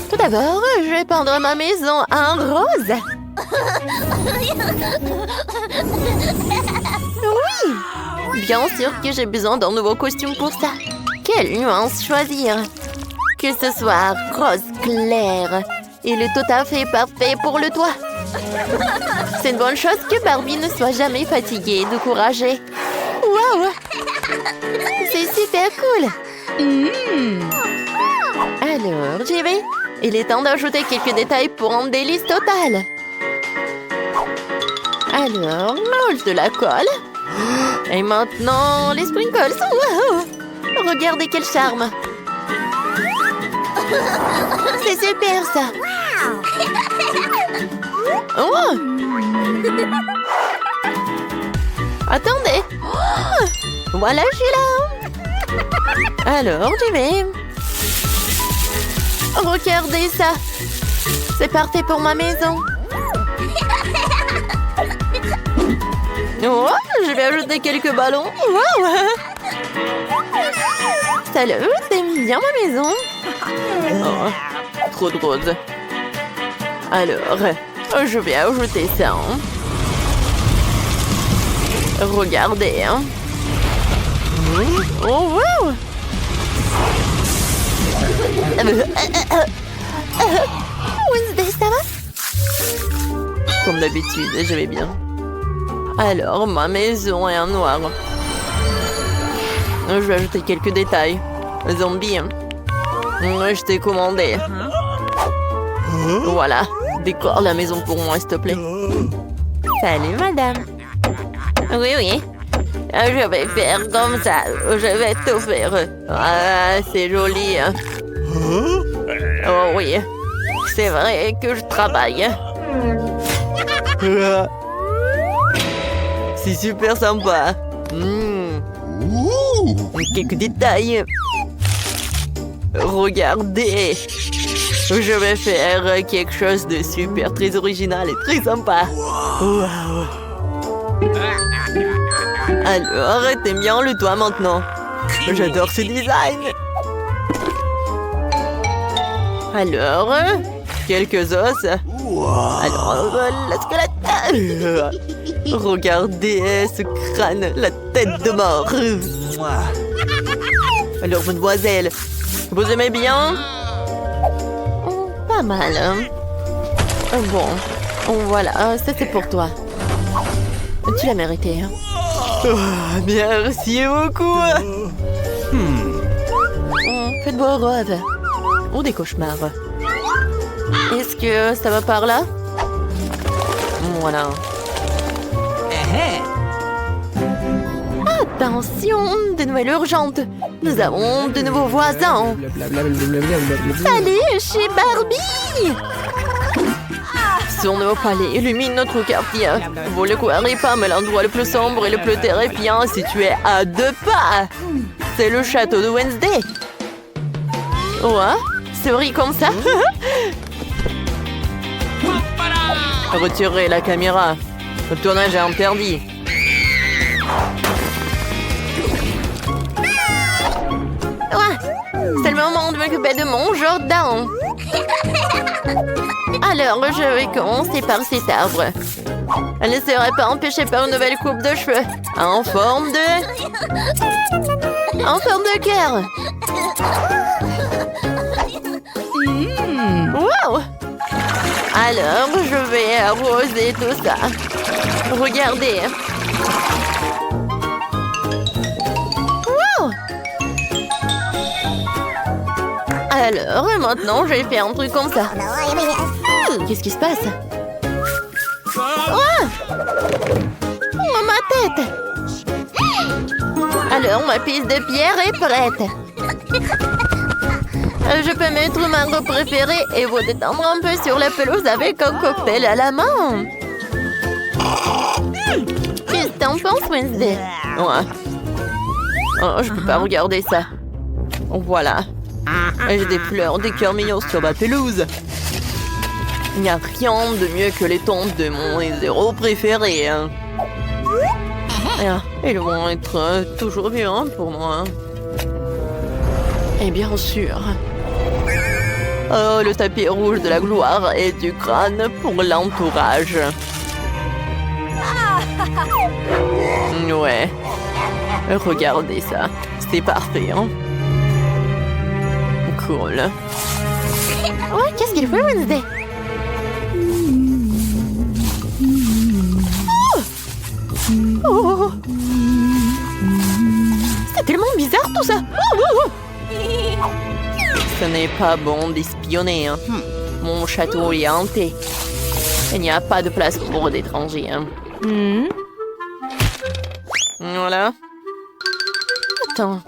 Tout d'abord, je vais peindre ma maison en rose. Oui! Bien sûr que j'ai besoin d'un nouveau costume pour ça. Quelle nuance choisir? Que ce soit rose clair. Il est tout à fait parfait pour le toit. C'est une bonne chose que Barbie ne soit jamais fatiguée et découragée. Waouh! C'est super cool! Alors, j'y vais. Il est temps d'ajouter quelques détails pour un délice total. Alors, mélange de la colle. Et maintenant, les sprinkles. Wow! Regardez quel charme. C'est super, ça. Oh! Attendez. Voilà, je suis là. Alors, j'y vais. Regardez ça. C'est parfait pour ma maison. Oh, je vais ajouter quelques ballons. Wow! Salut, t'aimes bien ma maison? Oh, trop de rose. Alors, je vais ajouter ça. Regardez. Oh, wow! Wednesday, ça va? Comme d'habitude, je vais bien. Alors, ma maison est en noir. Je vais ajouter quelques détails. Zombie. Je t'ai commandé. Voilà. Décore la maison pour moi, s'il te plaît. Salut, madame. Oui, oui. Je vais faire comme ça. Je vais tout faire. Ah, c'est joli. Oh oui. C'est vrai que je travaille. C'est super sympa. Quelques détails. Regardez. Je vais faire quelque chose de super, très original et très sympa. Wow. Alors, t'aimes bien le toit maintenant? J'adore ce design. Alors, quelques os. Alors, la squelette. Regardez ce crâne, la tête de mort. Alors, mademoiselle, vous aimez bien? Pas mal. Bon, voilà, ça c'est pour toi. Tu l'as mérité. Merci beaucoup. Faites beau rêve. Ou des cauchemars. Est-ce que ça va par là? Voilà. Attention, de nouvelles urgentes. Nous avons de nouveaux voisins. Salut, je suis Barbie. Son nouveau palais illumine notre quartier. Vous le croirez pas, mais l'endroit le plus sombre et le plus terrifiant est situé à 2 pas. C'est le château de Wednesday. Ouais, c'est vrai comme ça. Retirez la caméra. Le tournage est interdit. Ouais, c'est le moment de m'occuper de mon jardin. Alors, je vais commencer par cet arbre. Elle ne serait pas empêchée par une nouvelle coupe de cheveux. En forme de cœur. Wow! Alors, je vais arroser tout ça. Regardez. Wow! Alors, maintenant, je vais faire un truc comme ça. Qu'est-ce qui se passe? Oh, ma tête! Alors, ma piste de pierre est prête. Je peux mettre ma robe préférée et vous détendre un peu sur la pelouse avec un cocktail à la main. Qu'est-ce que t'en penses, Wednesday? Ouais. Oh, je peux pas regarder ça. Voilà. J'ai des fleurs, des cœurs mignons sur ma pelouse. Il n'y a rien de mieux que les tombes de mon héros préféré. Ils vont être toujours bien pour moi. Et bien sûr. Oh, le tapis rouge de la gloire et du crâne pour l'entourage. Ouais. Regardez ça. C'est parfait, hein? Cool. Ouais, qu'est-ce qu'il fait, Wednesday? Oh! C'est tellement bizarre tout ça! Ce n'est pas bon d'espionner. Hein. Mon château est hanté. Il n'y a pas de place pour d'étrangers. Hein. Voilà. Attends.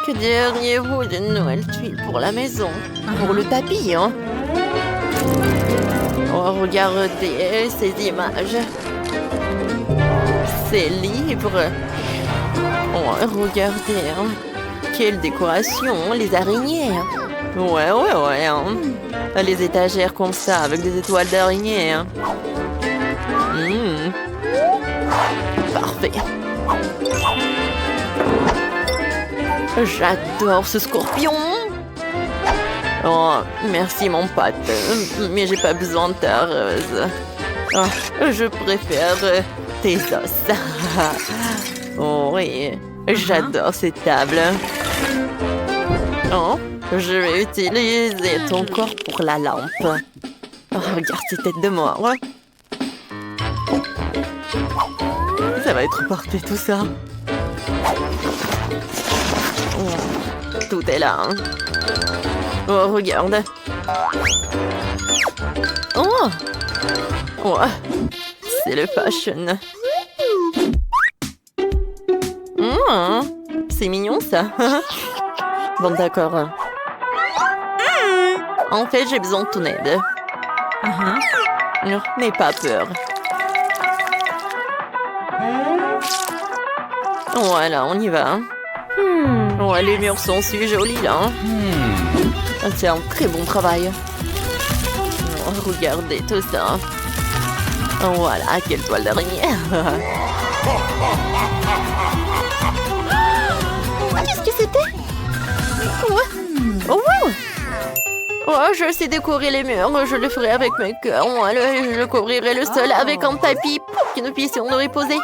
Que diriez-vous d'une nouvelle tuile pour la maison? Pour le tapis, hein? Oh, regardez ces images. C'est libre. Oh, regardez, hein. Quelle décoration, les araignées. Ouais. Hein. Les étagères comme ça, avec des étoiles d'araignées. Hein. Parfait. J'adore ce scorpion. Oh, merci mon pote. Mais j'ai pas besoin de ta rose. Oh, je préfère tes os. Oh oui, j'adore ces tables. Oh, je vais utiliser ton corps pour la lampe. Oh, regarde ces têtes de mort. Ça va être parfait tout ça. Oh, tout est là. Hein. Oh, regarde. Oh, c'est le fashion. C'est mignon ça. Bon, d'accord. En fait, j'ai besoin de ton aide. N'aie pas peur. Voilà, on y va. Ouais, les murs sont si jolis là. C'est un très bon travail. Oh, regardez tout ça. Voilà, quelle toile d'araignée. Qu'est-ce que c'était? Oh, je sais décorer les murs. Je le ferai avec mes cœurs. Moi, je couvrirai le sol avec un tapis pour que nous puissions nous reposer.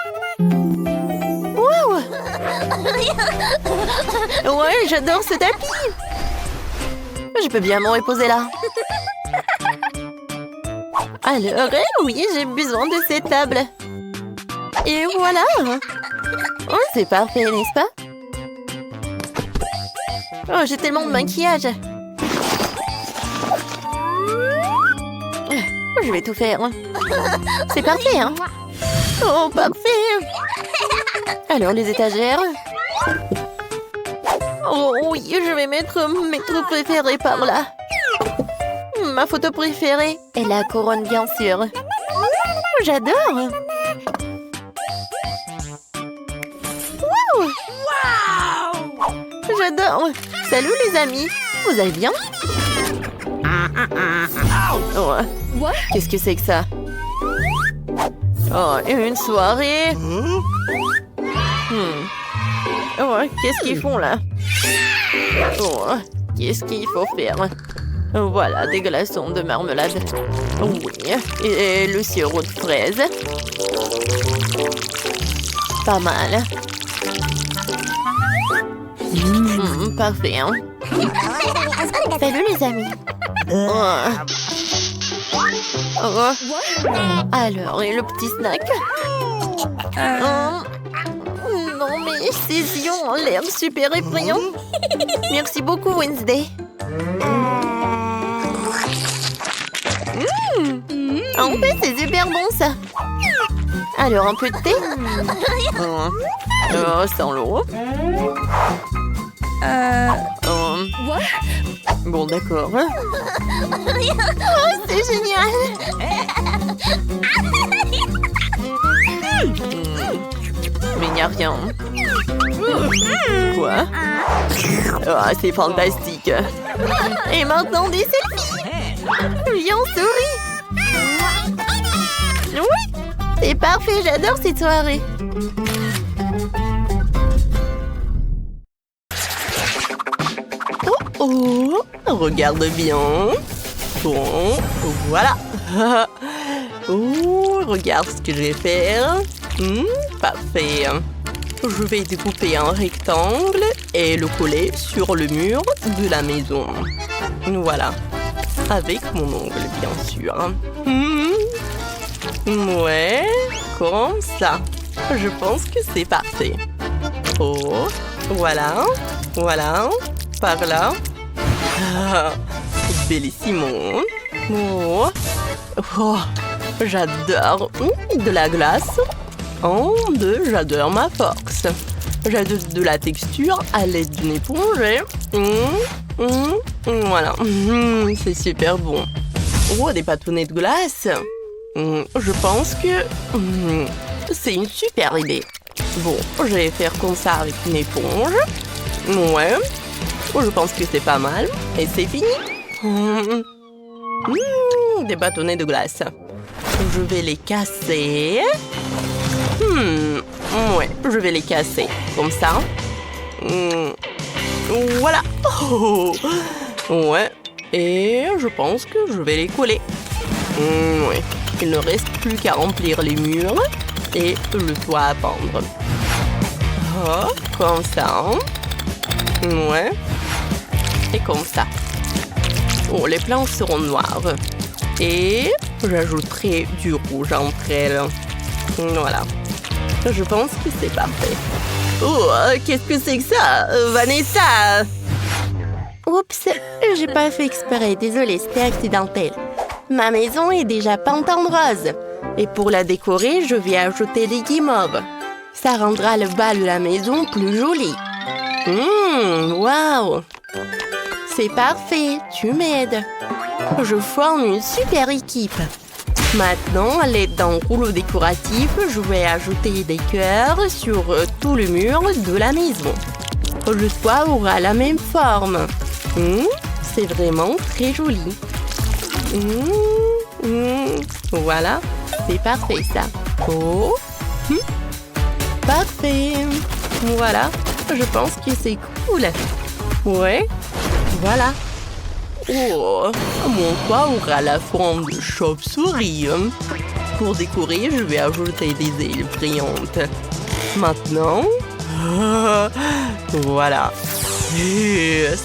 Ouais, j'adore ce tapis. Je peux bien me reposer là. Alors, oui, j'ai besoin de cette table. Et voilà. Oh, c'est parfait, n'est-ce pas? Oh, j'ai tellement de maquillage. Je vais tout faire. C'est parfait, hein? Oh, parfait. Alors, les étagères. Oh oui, je vais mettre mes trucs préférés par là. Ma photo préférée est la couronne, bien sûr. J'adore. Wow. J'adore. Salut les amis. Vous allez bien? Oh. Qu'est-ce que c'est que ça? Oh, une soirée. Oh, qu'est-ce qu'ils font là? Oh, qu'est-ce qu'il faut faire? Voilà, des glaçons de marmelade. Oui, et le sirop de fraise. Pas mal. Parfait, hein? Salut les amis. Alors, et le petit snack? Non, mais ces yeux ont l'air super effrayants. Merci beaucoup, Wednesday. En fait, c'est super bon, ça. Alors, un peu de thé? Sans l'eau. Bon, d'accord. Oh, c'est génial. Mais il n'y a rien. Quoi? Oh, c'est fantastique. Et maintenant, des selfies. Viens, souris. Oui, c'est parfait. J'adore cette soirée. regarde bien. Bon, voilà. Oh, regarde ce que je vais faire. Parfait. Je vais découper un rectangle et le coller sur le mur de la maison. Voilà. Avec mon ongle, bien sûr. Ouais, comme ça. Je pense que c'est parfait. Oh, voilà. Voilà. Par là. Bellissimo. Oh. Oh. J'adore de la glace. Oh, j'adore ma force. J'adore de la texture à l'aide d'une éponge. Voilà. C'est super bon. Oh, des bâtonnets de glace. Je pense que c'est une super idée. Bon, je vais faire comme ça avec une éponge. Ouais. Je pense que c'est pas mal. Et c'est fini. Des bâtonnets de glace. Je vais les casser. Ouais, je vais les casser. Comme ça. Voilà. Oh. Ouais. Et je pense que je vais les coller. Ouais. Il ne reste plus qu'à remplir les murs et le toit à pendre. Oh, comme ça. Ouais. Et comme ça. Oh, les planches seront noires. Et j'ajouterai du rouge entre elles. Voilà. Je pense que c'est parfait. Oh, qu'est-ce que c'est que ça, Vanessa? Oups, j'ai pas fait exprès. Désolée, c'était accidentel. Ma maison est déjà peinte en rose. Et pour la décorer, je vais ajouter des guimauves. Ça rendra le bas de la maison plus joli. Waouh! C'est parfait, tu m'aides. Je forme une super équipe. Maintenant, à l'aide d'un rouleau décoratif, je vais ajouter des cœurs sur tout le mur de la maison. Le toit aura la même forme. C'est vraiment très joli. Voilà, c'est parfait ça. Oh, parfait. Voilà, je pense que c'est cool. Ouais, voilà. Oh, mon toit aura la forme de chauve-souris. Pour décorer, je vais ajouter des ailes brillantes. Maintenant, voilà.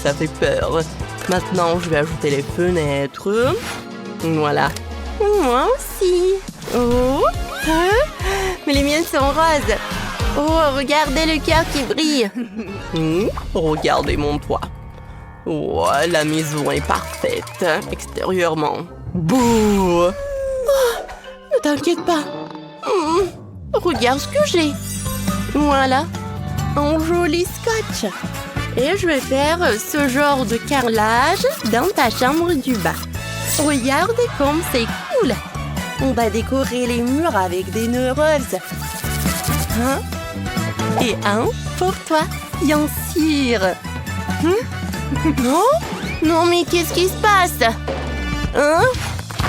Ça fait peur. Maintenant, je vais ajouter les fenêtres. Voilà. Moi aussi. Oh, mais les miennes sont roses. Oh, regardez le cœur qui brille. Regardez mon toit. Oh, la maison est parfaite, extérieurement. Bouh! Oh, ne t'inquiète pas. Regarde ce que j'ai. Voilà, un joli scotch. Et je vais faire ce genre de carrelage dans ta chambre du bas. Regarde comme c'est cool. On va décorer les murs avec des nœuds roses. Et un pour toi, bien sûr. Non? Non, mais qu'est-ce qui se passe?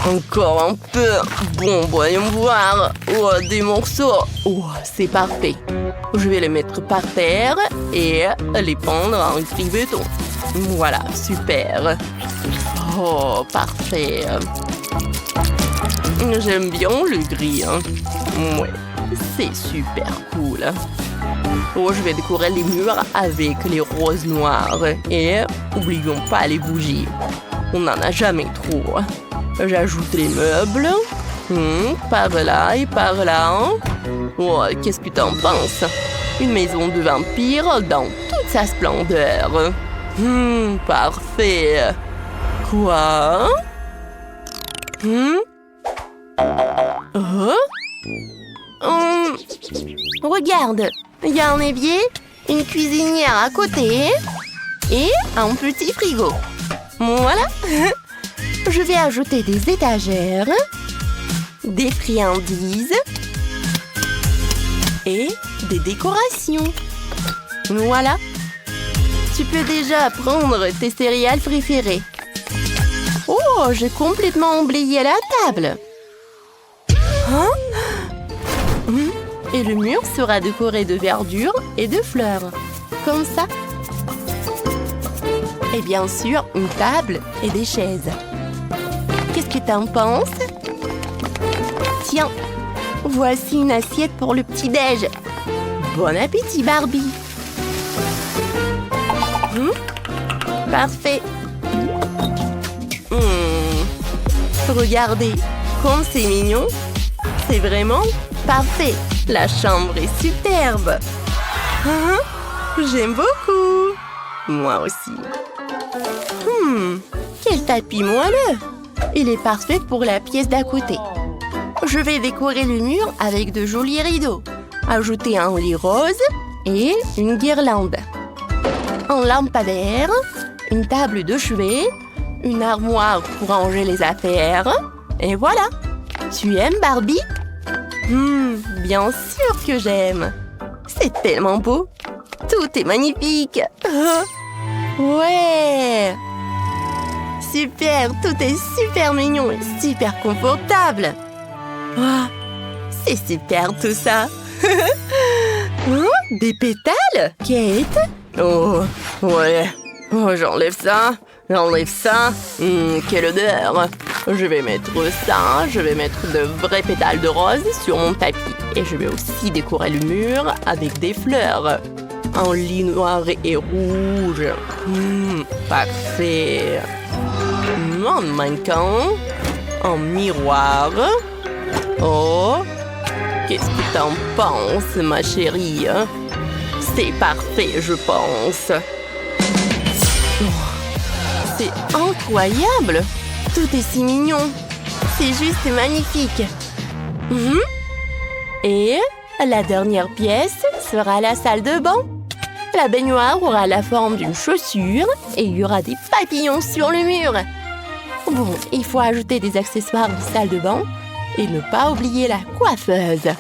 Encore un peu. Bon, voyons voir. Oh, des morceaux. Oh, c'est parfait. Je vais les mettre par terre et les pendre en gris béton. Voilà, super. Oh, parfait. J'aime bien le gris. Ouais, c'est super cool. Oh, je vais décorer les murs avec les roses noires. Et n'oublions pas les bougies. On n'en a jamais trop. J'ajoute les meubles. Par là et par là. Oh, qu'est-ce que t'en penses? Une maison de vampire dans toute sa splendeur. Parfait. Quoi? Regarde, il y a un évier, une cuisinière à côté et un petit frigo. Voilà. Je vais ajouter des étagères, des friandises et des décorations. Voilà. Tu peux déjà prendre tes céréales préférées. Oh, j'ai complètement oublié la table. Et le mur sera décoré de verdure et de fleurs. Comme ça. Et bien sûr, une table et des chaises. Qu'est-ce que t'en penses? Tiens, voici une assiette pour le petit-déj. Bon appétit, Barbie. Parfait. Regardez, comme c'est mignon. C'est vraiment parfait. La chambre est superbe. J'aime beaucoup. Moi aussi. Quel tapis moelleux. Il est parfait pour la pièce d'à côté. Je vais décorer le mur avec de jolis rideaux. Ajouter un lit rose et une guirlande. Un lampadaire, une table de chevet, une armoire pour ranger les affaires. Et voilà. Tu aimes, Barbie? Bien sûr que j'aime. C'est tellement beau. Tout est magnifique. Ouais. Super, tout est super mignon et super confortable. C'est super tout ça. Des pétales, Kate? Oh, ouais. Oh, j'enlève ça. Quelle odeur. Je vais mettre ça. Je vais mettre de vrais pétales de rose sur mon tapis. Et je vais aussi décorer le mur avec des fleurs. Un lit noir et rouge. Parfait. Un mannequin. Un miroir. Oh, qu'est-ce que t'en penses, ma chérie? C'est parfait, je pense. C'est incroyable. Tout est si mignon. C'est juste magnifique. Et la dernière pièce sera la salle de bain. La baignoire aura la forme d'une chaussure et il y aura des papillons sur le mur. Bon, il faut ajouter des accessoires de salle de bain et ne pas oublier la coiffeuse.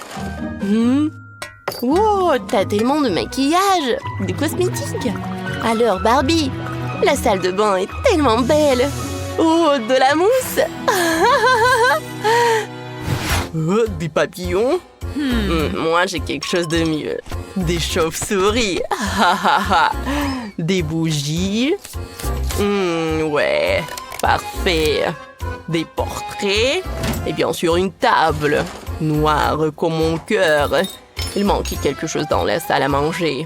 Wow, t'as tellement de maquillage, de cosmétiques. Alors Barbie, la salle de bain est tellement belle. Oh, de la mousse. Oh, des papillons. Moi, j'ai quelque chose de mieux. Des chauves-souris. Des bougies. Ouais, parfait. Des portraits. Et bien sûr, une table. Noire comme mon cœur. Il manque quelque chose dans la salle à manger.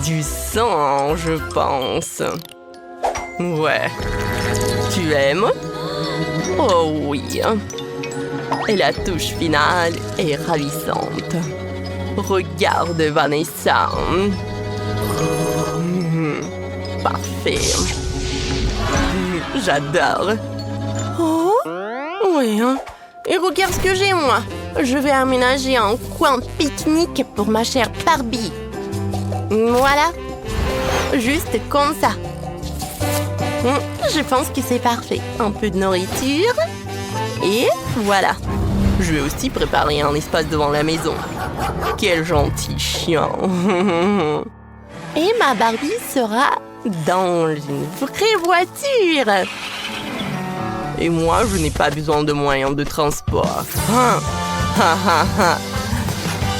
Du sang, je pense. Ouais. Tu aimes? Oh oui. Et la touche finale est ravissante. Regarde, Vanessa. Parfait. J'adore. Oh, oui. Et regarde ce que j'ai, moi. Je vais aménager un coin pique-nique pour ma chère Barbie. Voilà. Juste comme ça. Je pense que c'est parfait. Un peu de nourriture. Et voilà. Je vais aussi préparer un espace devant la maison. Quel gentil chien. Et ma Barbie sera dans une vraie voiture. Et moi, je n'ai pas besoin de moyens de transport.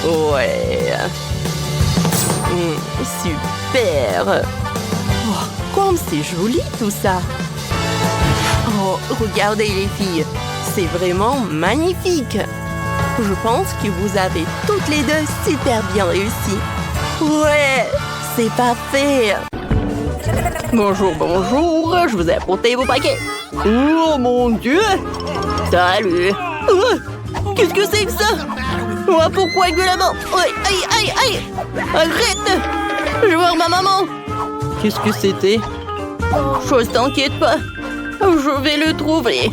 Ouais. Super. Oh, comme c'est joli tout ça. Oh, regardez les filles. C'est vraiment magnifique. Je pense que vous avez toutes les deux super bien réussi. Ouais, c'est parfait. Bonjour, bonjour. Je vous ai apporté vos paquets. Oh mon Dieu. Salut. Qu'est-ce que c'est que ça? Oh, pourquoi avec de la main? Aïe. Arrête. Je veux voir ma maman. Qu'est-ce que c'était? Chose, t'inquiète pas. Je vais le trouver.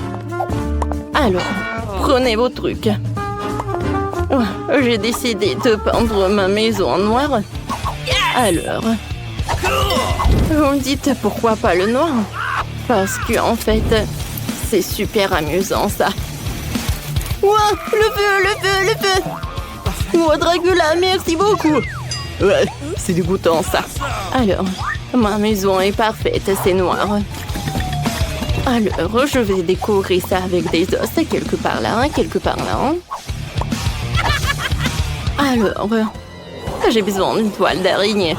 Alors, prenez vos trucs. J'ai décidé de peindre ma maison en noir. Alors, vous me dites pourquoi pas le noir? Parce que, en fait, c'est super amusant ça. Ouah, le feu! Oh, Dracula, merci beaucoup! Ouais, c'est dégoûtant ça. Alors, ma maison est parfaite, c'est noir. Alors, je vais décorer ça avec des os, quelque part là, quelque part là. Alors, j'ai besoin d'une toile d'araignée.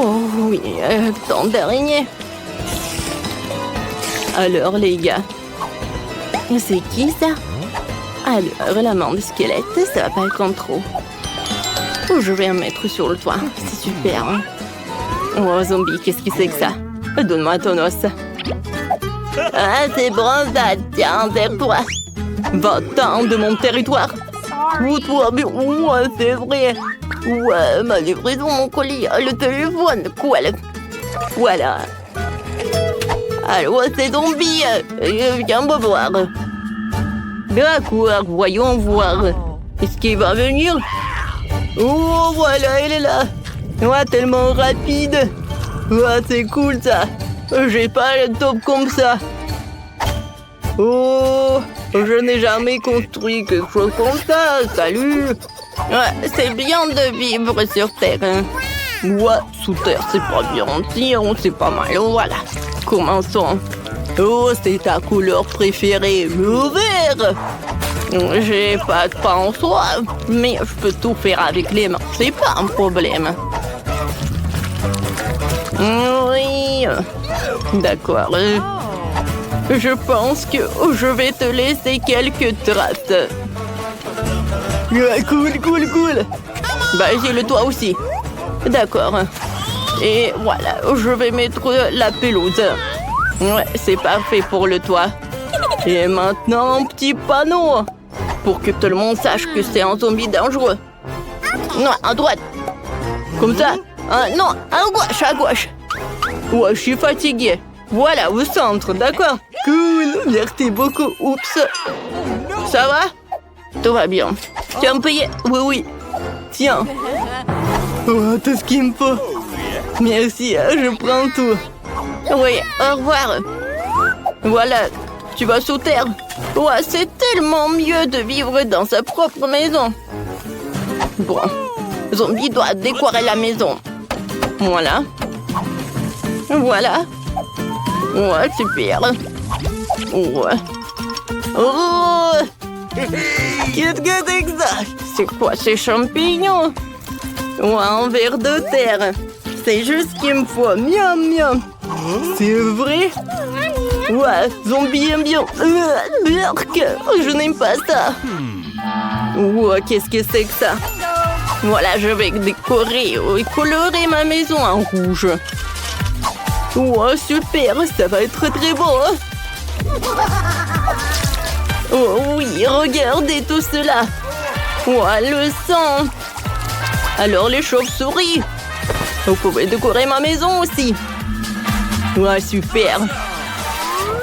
Oh oui, tant d'araignées. Alors les gars, c'est qui ça? Alors la main de squelette, ça va pas être trop. Oh, je vais en mettre sur le toit, c'est super. Hein? Oh zombie, qu'est-ce que c'est que ça? Donne-moi ton os. Ah c'est bon ça, tiens, serre-toi. Va-t'en de mon territoire. Oh toi, mais ouais, c'est vrai. Ouais, ma livraison, mon colis, le téléphone, quoi. Voilà. Allô, c'est zombie. Viens me voir. D'accord, voyons voir. Est-ce qu'il va venir? Oh, voilà, il est là. Ouais, tellement rapide. Ouais, c'est cool, ça. J'ai pas le top comme ça. Oh, je n'ai jamais construit quelque chose comme ça. Salut. Ouais, c'est bien de vivre sur Terre. Hein. Ouais, sous terre, c'est pas bien. C'est pas mal. Voilà. Commençons. Oh, c'est ta couleur préférée, le vert. J'ai pas de pain en soi, mais je peux tout faire avec les mains. C'est pas un problème. Oui. D'accord. Je pense que je vais te laisser quelques traces. Cool. Bah, j'ai le toit aussi. D'accord. Et voilà, je vais mettre la pelouse. Ouais, c'est parfait pour le toit. Et maintenant, un petit panneau. Pour que tout le monde sache que c'est un zombie dangereux. Non, à droite. Comme ça. Non, à gauche. Ouais, je suis fatiguée. Voilà, au centre, d'accord. Cool, merci beaucoup. Oups. Ça va? Tout va bien. Tu vas me payer? Oui. Tiens. Oh, tout ce qu'il me faut. Merci, je prends tout. Oui, au revoir. Voilà, tu vas sous terre. Ouais, c'est tellement mieux de vivre dans sa propre maison. Bon, zombie doit décorer la maison. Voilà. Ouais, super. Ouais. Oh! Qu'est-ce que c'est que ça? C'est quoi ces champignons? Ouais, un ver de terre. C'est juste ce qu'il me faut. Miam. C'est vrai? Ouais, zombie aime bien. Je n'aime pas ça. Ouais, qu'est-ce que c'est que ça? Voilà, je vais décorer et colorer ma maison en rouge. Ouais, super, ça va être très beau. Oh oui, regardez tout cela. Ouais, le sang. Alors les chauves-souris. Vous pouvez décorer ma maison aussi. Ouais, super.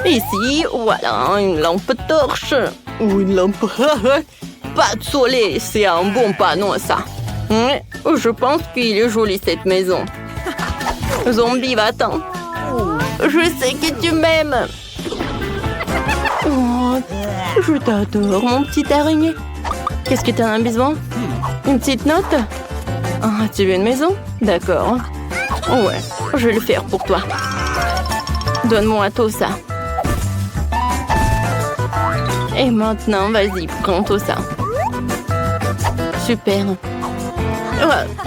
Ici, voilà, une lampe torche. Ou une lampe... Pas de soleil, c'est un bon panneau, ça. Ouais, je pense qu'il est joli, cette maison. Zombie, va-t'en. Je sais que tu m'aimes. Oh, je t'adore, mon petit araignée. Qu'est-ce que tu as besoin? Une petite note? Ah, tu veux une maison? D'accord. Ouais, je vais le faire pour toi. Donne-moi tout ça. Et maintenant, vas-y, prends tout ça. Super.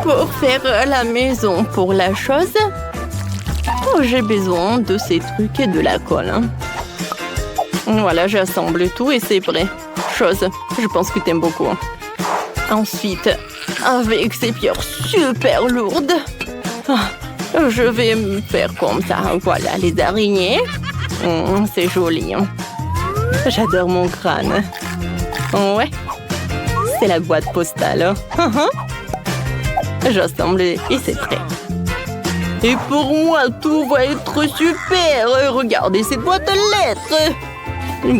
Pour faire la maison pour la chose, j'ai besoin de ces trucs et de la colle. Voilà, j'assemble tout et c'est prêt. Chose, je pense que t'aimes beaucoup. Ensuite, avec ces pierres super lourdes, je vais me faire comme ça. Voilà, les araignées. C'est joli. J'adore mon crâne. Ouais, c'est la boîte postale. J'assemble et c'est prêt. Et pour moi, tout va être super. Regardez cette boîte de lettres.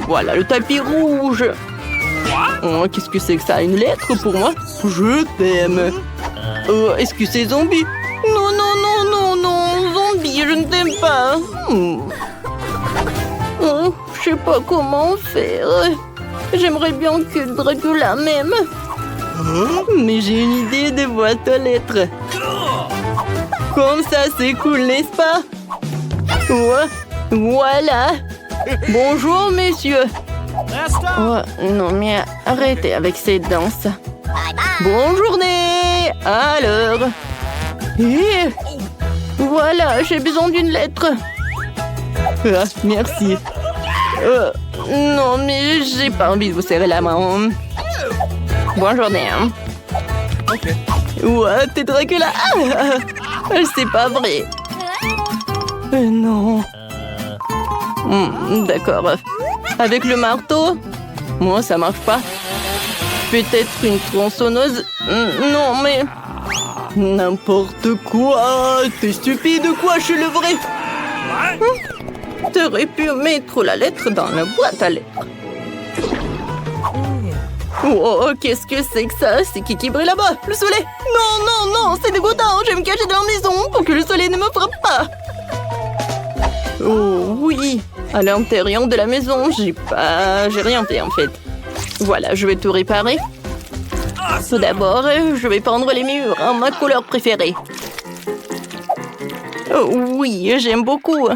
Voilà le tapis rouge. Oh, qu'est-ce que c'est que ça? Une lettre pour moi? Je t'aime. Est-ce que c'est zombie? Non, zombie, je ne t'aime pas. Je sais pas comment faire. J'aimerais bien que Dracula m'aime. Mais j'ai une idée de boîte aux lettres. Comme ça, c'est cool, n'est-ce pas? Ouais, voilà. Bonjour, messieurs. Oh, non, mais arrêtez avec cette danse. Bonne journée. Alors. Voilà, j'ai besoin d'une lettre. Ah, merci. Non, mais j'ai pas envie de vous serrer la main. Bonne journée. Hein. Ok. Ouais, t'es Dracula. C'est pas vrai. Non. D'accord. Avec le marteau? Moi, ça marche pas. Peut-être une tronçonneuse? Non, mais... N'importe quoi. T'es stupide ou quoi? Je suis le vrai. T'aurais pu mettre la lettre dans la boîte à lettres. Oh, qu'est-ce que c'est que ça? C'est qui brille là-bas? Le soleil? Non, non, non, c'est dégoûtant. Je vais me cacher dans la maison pour que le soleil ne me frappe pas. Oh, oui. À l'intérieur de la maison, j'ai rien fait en fait. Voilà, je vais tout réparer. Tout d'abord, je vais peindre les murs en ma couleur préférée. Oh, oui, j'aime beaucoup.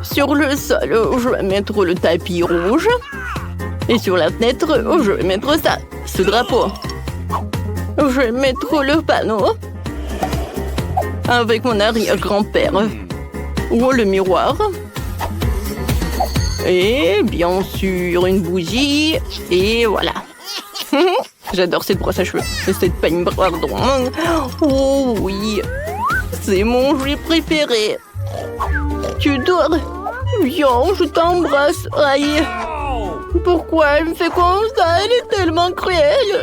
Sur le sol, je vais mettre le tapis rouge. Et sur la fenêtre, je vais mettre ça, ce drapeau. Je vais mettre le panneau avec mon arrière-grand-père. Ou le miroir. Et bien sûr, une bougie. Et voilà. J'adore cette brosse à cheveux. Et cette peigne, pardon. Oh oui. C'est mon jouet préféré. Tu dors? Viens, je t'embrasse. Aïe. Pourquoi elle me fait comme ça? Elle est tellement cruelle.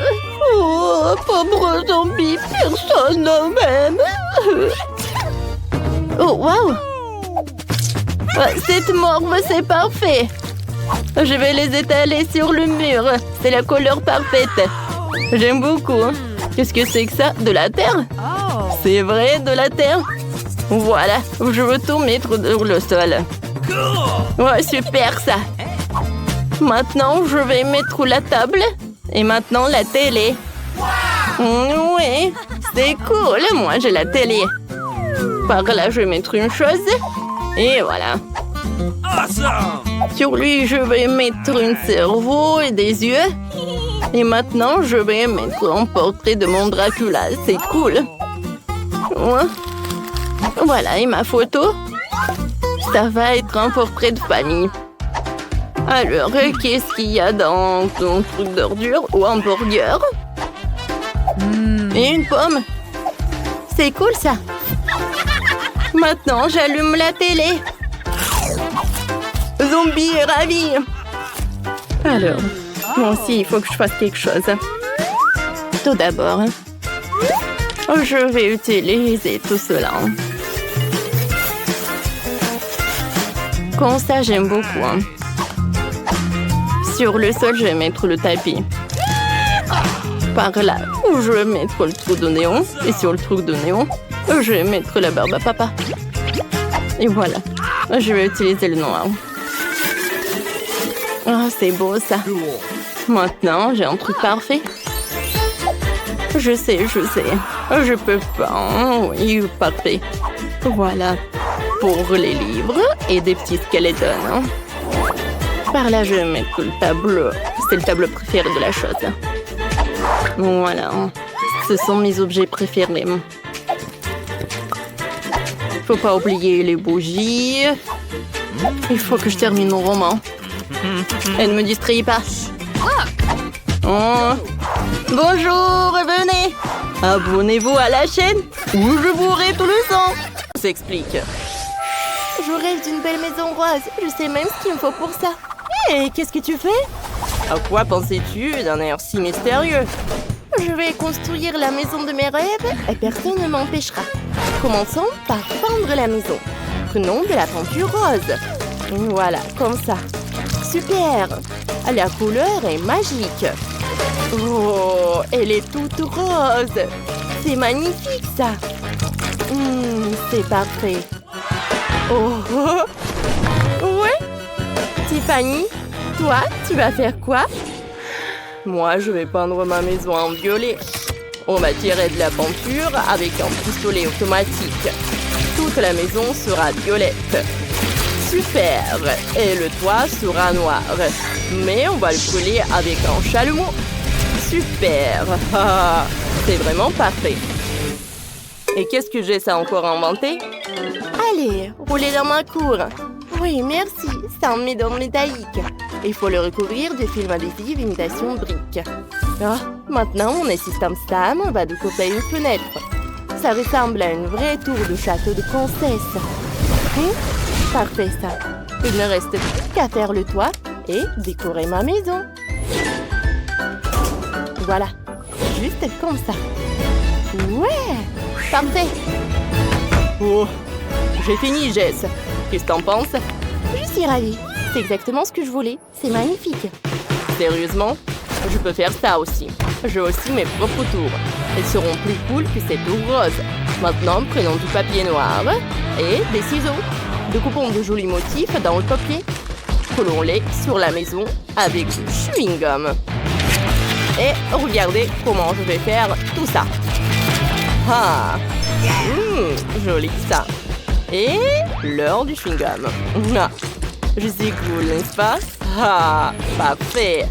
Oh, pauvre zombie. Personne ne m'aime. Oh, waouh. Cette morve, c'est parfait. Je vais les étaler sur le mur. C'est la couleur parfaite. J'aime beaucoup. Qu'est-ce que c'est que ça? De la terre? C'est vrai, de la terre. Voilà, je veux tout mettre sur le sol. Ouais, super ça. Maintenant, je vais mettre la table. Et maintenant, la télé. Oui, c'est cool. Moi, j'ai la télé. Par là, je vais mettre une chose. Et voilà. Sur lui, je vais mettre un cerveau et des yeux. Et maintenant, je vais mettre un portrait de mon Dracula. C'est cool. Ouais. Voilà, et ma photo. Ça va être un portrait de famille. Alors, qu'est-ce qu'il y a dans ton truc d'ordure ou un burger? Et une pomme. C'est cool, ça. Maintenant, j'allume la télé. Zombie est ravi. Alors, moi aussi, il faut que je fasse quelque chose. Tout d'abord, je vais utiliser tout cela. Comme ça, j'aime beaucoup. Hein. Sur le sol, je vais mettre le tapis. Par là, je vais mettre le trou de néon. Et sur le trou de néon, je vais mettre la barbe à papa. Et voilà. Je vais utiliser le noir. Ah, c'est beau ça. Maintenant, j'ai un truc parfait. Je sais. Je peux pas. Oui, parfait. Voilà. Pour les livres et des petits skeletons. Par là, je vais mettre le tableau. C'est le tableau préféré de la chose. Voilà. Ce sont mes objets préférés. Faut pas oublier les bougies. Il faut que je termine mon roman. Et ne me distrayez pas. Oh. Bonjour, venez. Abonnez-vous à la chaîne ou je bourrai tout le sang. Ça s'explique. Je rêve d'une belle maison rose. Je sais même ce qu'il me faut pour ça. Hé, qu'est-ce que tu fais? À quoi pensais-tu d'un air si mystérieux? Je vais construire la maison de mes rêves et personne ne m'empêchera. Commençons par peindre la maison. Prenons de la peinture rose. Voilà, comme ça. Super! La couleur est magique. Oh, elle est toute rose. C'est magnifique, ça. C'est parfait. Oh, ouais. Tiffany, toi, tu vas faire quoi? Moi, je vais peindre ma maison en violet. On va tirer de la peinture avec un pistolet automatique. Toute la maison sera violette. Super! Et le toit sera noir. Mais on va le coller avec un chalumeau. Super! C'est vraiment parfait. Et qu'est-ce que j'ai ça encore inventé? Allez, roulez dans ma cour. Oui, merci, ça en met dans le métallique. Il faut le recouvrir de film adhésif imitation brique. Ah, maintenant, mon assistant Sam va découper une fenêtre. Ça ressemble à une vraie tour de château de princesse. Parfait, ça. Il ne reste plus qu'à faire le toit et décorer ma maison. Voilà, juste comme ça. Ouais, parfait. Oh, j'ai fini, Jess. Qu'est-ce que t'en penses? Je suis ravie. C'est exactement ce que je voulais. C'est magnifique. Sérieusement? Je peux faire ça aussi. J'ai aussi mes propres tours. Elles seront plus cool que cette tour rose. Maintenant, prenons du papier noir et des ciseaux. Découpons de jolis motifs dans le papier. Collons-les sur la maison avec du chewing-gum. Et regardez comment je vais faire tout ça. Ah, joli ça. Et l'heure du chewing-gum. Ah, je suis cool, n'est-ce pas? Ah, parfait.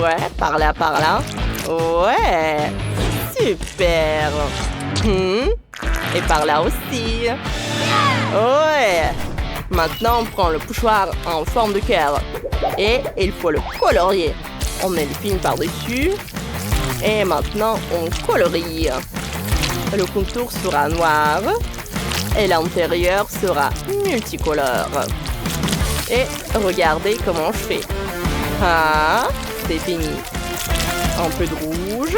Ouais, par là, par là. Ouais, super. Et par là aussi. Ouais. Maintenant, on prend le pochoir en forme de cœur. Et il faut le colorier. On met le film par-dessus. Et maintenant, on colorie. Le contour sera noir. Et l'intérieur sera multicolore. Et regardez comment je fais. Ah, c'est fini. Un peu de rouge.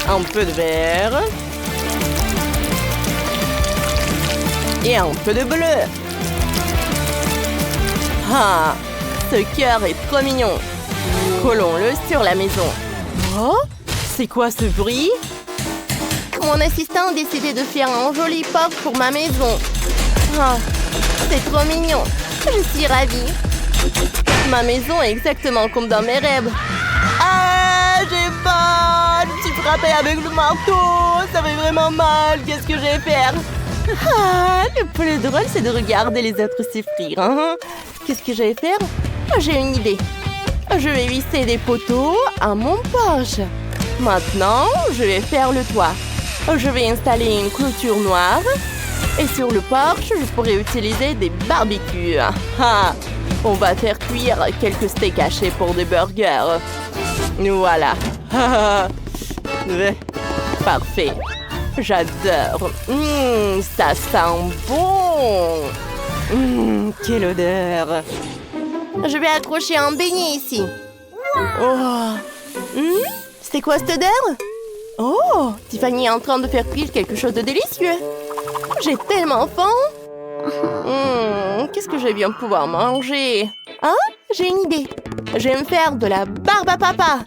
Un peu de vert. Et un peu de bleu. Ah, ce cœur est trop mignon. Collons-le sur la maison. Oh, c'est quoi ce bruit? Mon assistant a décidé de faire un joli porte pour ma maison. Ah, c'est trop mignon. Je suis ravie. Ma maison est exactement comme dans mes rêves. Ah, j'ai mal. Je suis frappée avec le marteau. Ça fait vraiment mal. Qu'est-ce que je vais faire? Ah, le plus drôle, c'est de regarder les autres souffrir. Hein? Qu'est-ce que je vais faire? J'ai une idée. Je vais visser des poteaux à mon porche. Maintenant, je vais faire le toit. Je vais installer une clôture noire. Et sur le porche, je pourrais utiliser des barbecues. Ah, on va faire cuire quelques steaks hachés pour des burgers. Voilà. Parfait. J'adore. Ça sent bon. Quelle odeur. Je vais accrocher un beignet ici. Oh. C'est quoi cette odeur? Oh, Tiffany est en train de faire cuire quelque chose de délicieux. J'ai tellement faim. Qu'est-ce que je vais bien pouvoir manger? Hein? J'ai une idée. Je vais me faire de la barbe à papa.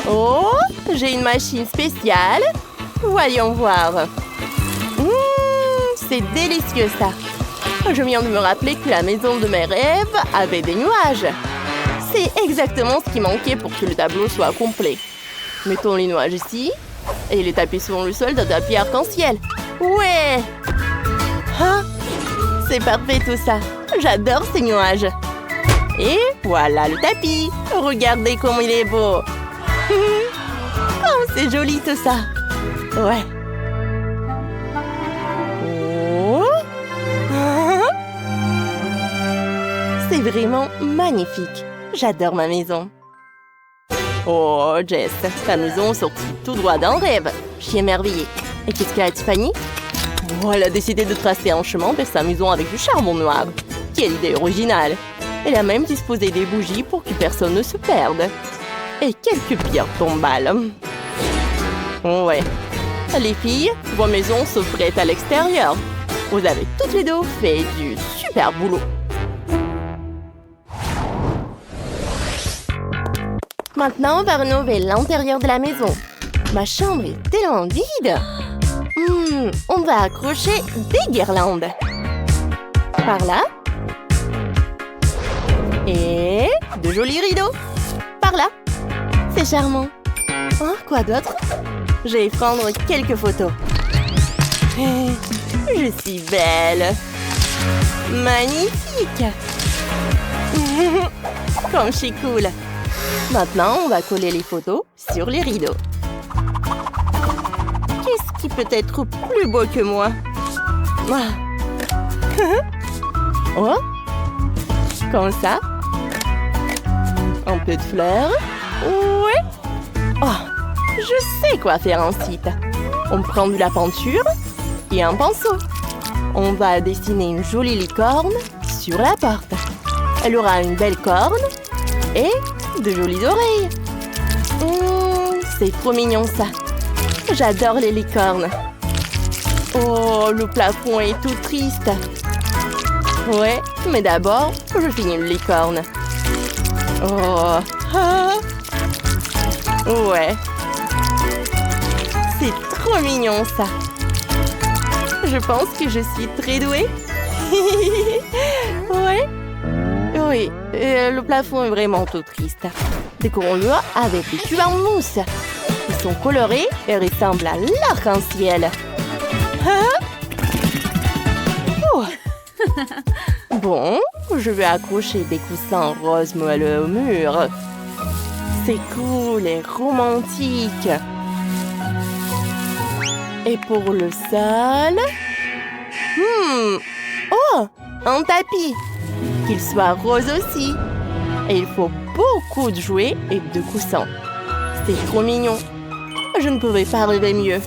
Oh, j'ai une machine spéciale. Voyons voir. C'est délicieux ça. Je viens de me rappeler que la maison de mes rêves avait des nuages. C'est exactement ce qui manquait pour que le tableau soit complet. Mettons les nuages ici. Et les tapis sur le sol d'un tapis arc-en-ciel. Ouais! Ah, c'est parfait tout ça. J'adore ces nuages. Et voilà le tapis. Regardez comme il est beau. Oh, c'est joli tout ça. Ouais. Oh. C'est vraiment magnifique. J'adore ma maison. Oh, Jess, ta maison sortit tout droit d'un rêve. Je suis émerveillée. Et qu'est-ce qu'a Tiffany? Oh, elle a décidé de tracer un chemin vers sa maison avec du charbon noir. Quelle idée originale. Elle a même disposé des bougies pour que personne ne se perde. Et quelques pierres tombales. Ouais. Les filles, vos maisons se prêtent à l'extérieur. Vous avez toutes les deux fait du super boulot. Maintenant, on va rénover l'intérieur de la maison. Ma chambre est tellement vide. On va accrocher des guirlandes. Par là. Et de jolis rideaux. Par là. C'est charmant. Oh, quoi d'autre? Je vais prendre quelques photos. Je suis belle. Magnifique. Comme je suis cool. Maintenant, on va coller les photos sur les rideaux. Qu'est-ce qui peut être plus beau que moi. Oh, comme ça. Un peu de fleurs. Ouais. Oh, je sais quoi faire ensuite. On prend de la peinture et un pinceau. On va dessiner une jolie licorne sur la porte. Elle aura une belle corne et de jolies oreilles. C'est trop mignon ça. J'adore les licornes. Oh, le plafond est tout triste. Ouais, mais d'abord, je finis une licorne. Oh, ah. Ouais. C'est trop mignon ça. Je pense que je suis très douée. Ouais. Oui, le plafond est vraiment tout triste. Décorons-le avec des tubes en mousse. Ils sont colorés et ressemblent à l'arc-en-ciel. Hein? Oh. Bon, je vais accrocher des coussins roses moelleux au mur. C'est cool et romantique. Et pour le sol... Oh, un tapis. Qu'il soit rose aussi. Et il faut beaucoup de jouets et de coussins. C'est trop mignon. Je ne pouvais pas rêver mieux.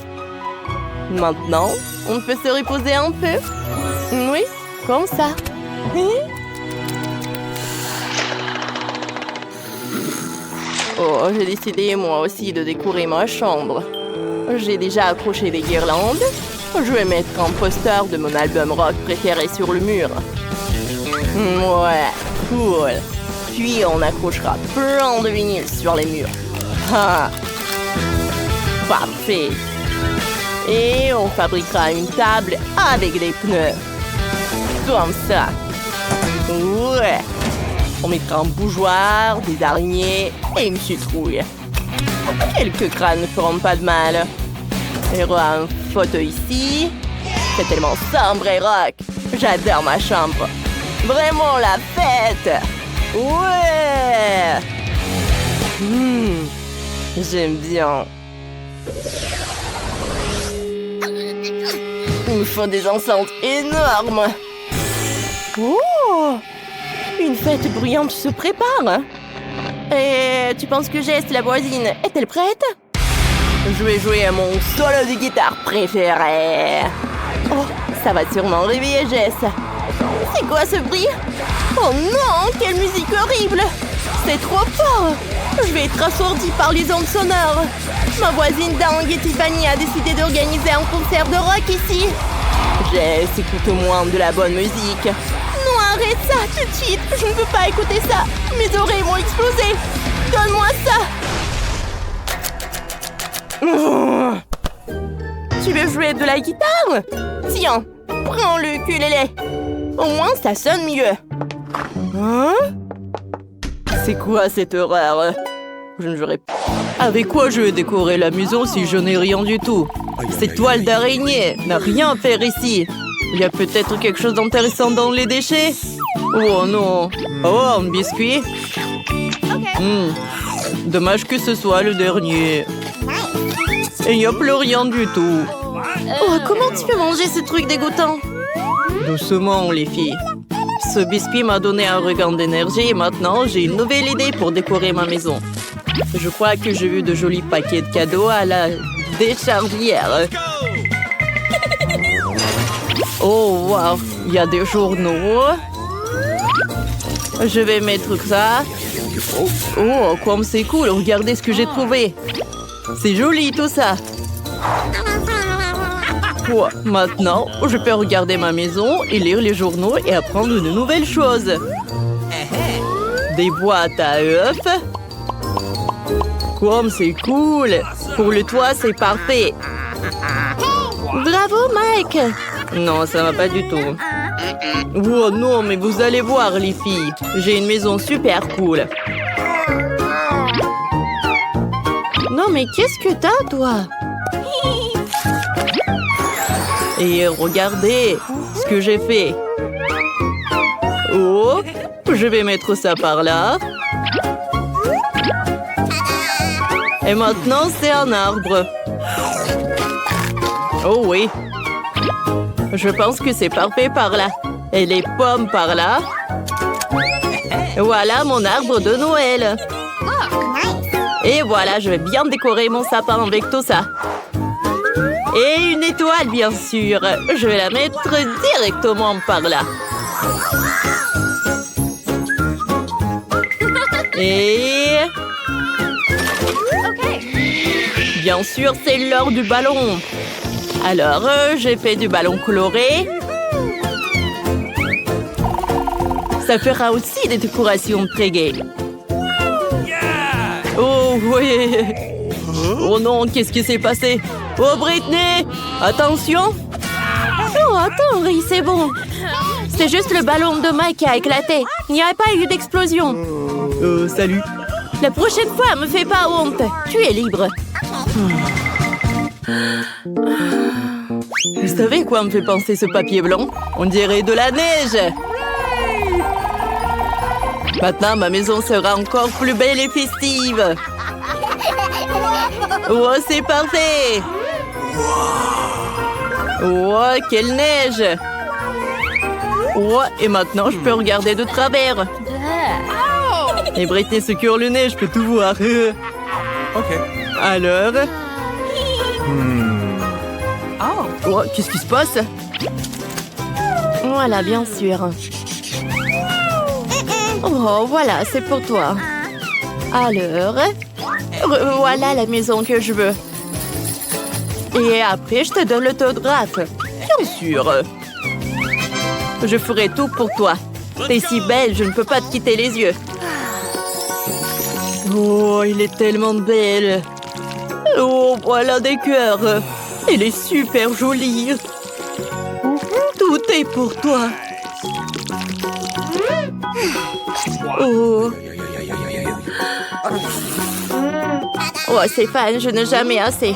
Maintenant, on peut se reposer un peu. Oui, comme ça. Oh, j'ai décidé moi aussi de décorer ma chambre. J'ai déjà accroché des guirlandes. Je vais mettre un poster de mon album rock préféré sur le mur. Ouais, cool. Puis on accrochera plein de vinyles sur les murs. Ah, parfait. Et on fabriquera une table avec des pneus. Comme ça. Ouais. On mettra un bougeoir, des araignées et une citrouille. Quelques crânes ne feront pas de mal. Il y aura un fauteuil ici. C'est tellement sombre et rock. J'adore ma chambre. Vraiment la fête. Ouais. J'aime bien. Il me faut des enceintes énormes. Oh! Une fête bruyante se prépare. Et tu penses que Jess, la voisine, est-elle prête? Je vais jouer à mon solo de guitare préféré. Oh, ça va sûrement réveiller Jess. C'est quoi ce bruit? Oh non, quelle musique horrible! C'est trop fort! Je vais être assourdie par les ondes sonores. Ma voisine dingue Tiffany a décidé d'organiser un concert de rock ici. Jess, écoute-moi de la bonne musique. Non, arrête ça tout de suite. Je ne peux pas écouter ça. Mes oreilles vont exploser. Donne-moi ça. Tu veux jouer de la guitare? Tiens, prends le ukulélé. Au moins, ça sonne mieux. Hein? C'est quoi cette horreur? Je ne jouerai pas. Avec quoi je vais décorer la maison si je n'ai rien du tout? Cette toile d'araignée n'a rien à faire ici. Il y a peut-être quelque chose d'intéressant dans les déchets? Oh non. Oh, un biscuit? Dommage que ce soit le dernier. Et il n'y a plus rien du tout. Oh, comment tu peux manger ce truc dégoûtant? Doucement, les filles. Ce biscuit m'a donné un regain d'énergie et maintenant j'ai une nouvelle idée pour décorer ma maison. Je crois que j'ai vu de jolis paquets de cadeaux à la déchardière. Oh, wow, il y a des journaux. Je vais mettre ça. Oh, comme c'est cool, regardez ce que j'ai trouvé. C'est joli tout ça. Oh, maintenant, je peux regarder ma maison et lire les journaux et apprendre de nouvelles choses. Des boîtes à œufs. Comme c'est cool. Pour le toit, c'est parfait. Bravo, Mike. Non, ça va pas du tout. Oh non, mais vous allez voir, les filles. J'ai une maison super cool. Non, mais qu'est-ce que t'as, toi? Et regardez ce que j'ai fait. Oh, je vais mettre ça par là. Et maintenant, c'est un arbre. Oh oui. Je pense que c'est parfait par là. Et les pommes par là. Voilà mon arbre de Noël. Et voilà, je vais bien décorer mon sapin avec tout ça. Et une étoile, bien sûr. Je vais la mettre directement par là. Et... bien sûr, c'est l'heure du ballon. Alors, j'ai fait du ballon coloré. Ça fera aussi des décorations très gaies. Oh, oui. Oh non, qu'est-ce qui s'est passé? Oh, Britney! Attention! Oh, attends, Ri, c'est bon. C'est juste le ballon de Mike qui a éclaté. Il n'y a pas eu d'explosion. Salut. La prochaine fois, me fais pas honte. Tu es libre. Vous savez quoi me fait penser ce papier blanc? On dirait de la neige. Maintenant, ma maison sera encore plus belle et festive. Oh, c'est parfait. Oh, quelle neige. Oh, et maintenant, je peux regarder de travers. Et Britney secure le nez, je peux tout voir. Ok. Alors... oh, qu'est-ce qui se passe? Voilà, bien sûr. Oh, voilà, c'est pour toi. Alors... voilà la maison que je veux. Et après, je te donne l'autographe. Bien sûr. Je ferai tout pour toi. T'es si belle, je ne peux pas te quitter les yeux. Oh, il est tellement belle. Oh, voilà des cœurs. Elle est super jolie. Tout est pour toi. Oh. Oh, Stéphane, je n'ai jamais assez.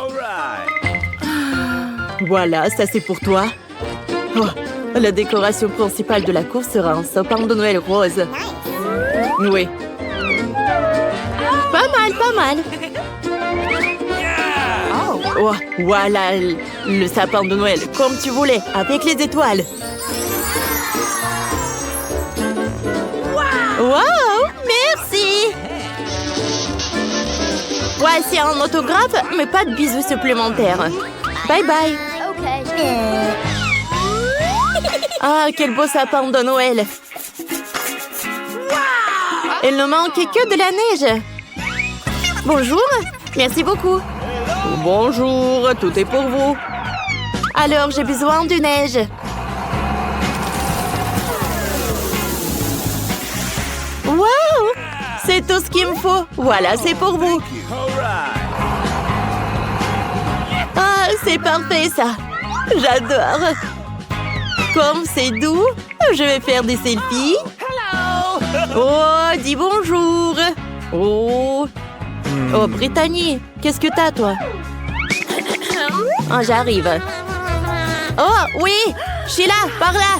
Voilà, ça c'est pour toi. Oh, la décoration principale de la course sera un sapin de Noël rose. Oui. Pas mal, pas mal. Oh, voilà le sapin de Noël, comme tu voulais, avec les étoiles. Wow, merci. Voici un autographe, mais pas de bisous supplémentaires. Bye bye. Ah, quel beau sapin de Noël. Il ne manquait que de la neige. Bonjour, merci beaucoup. Bonjour, tout est pour vous. Alors, j'ai besoin de neige. Wow, c'est tout ce qu'il me faut. Voilà, c'est pour vous. Ah, c'est parfait ça. J'adore. Comme c'est doux, je vais faire des selfies. Oh, dis bonjour. Oh, oh, Brittany, qu'est-ce que t'as, toi? Ah, j'arrive. Oh, oui, Sheila, par là.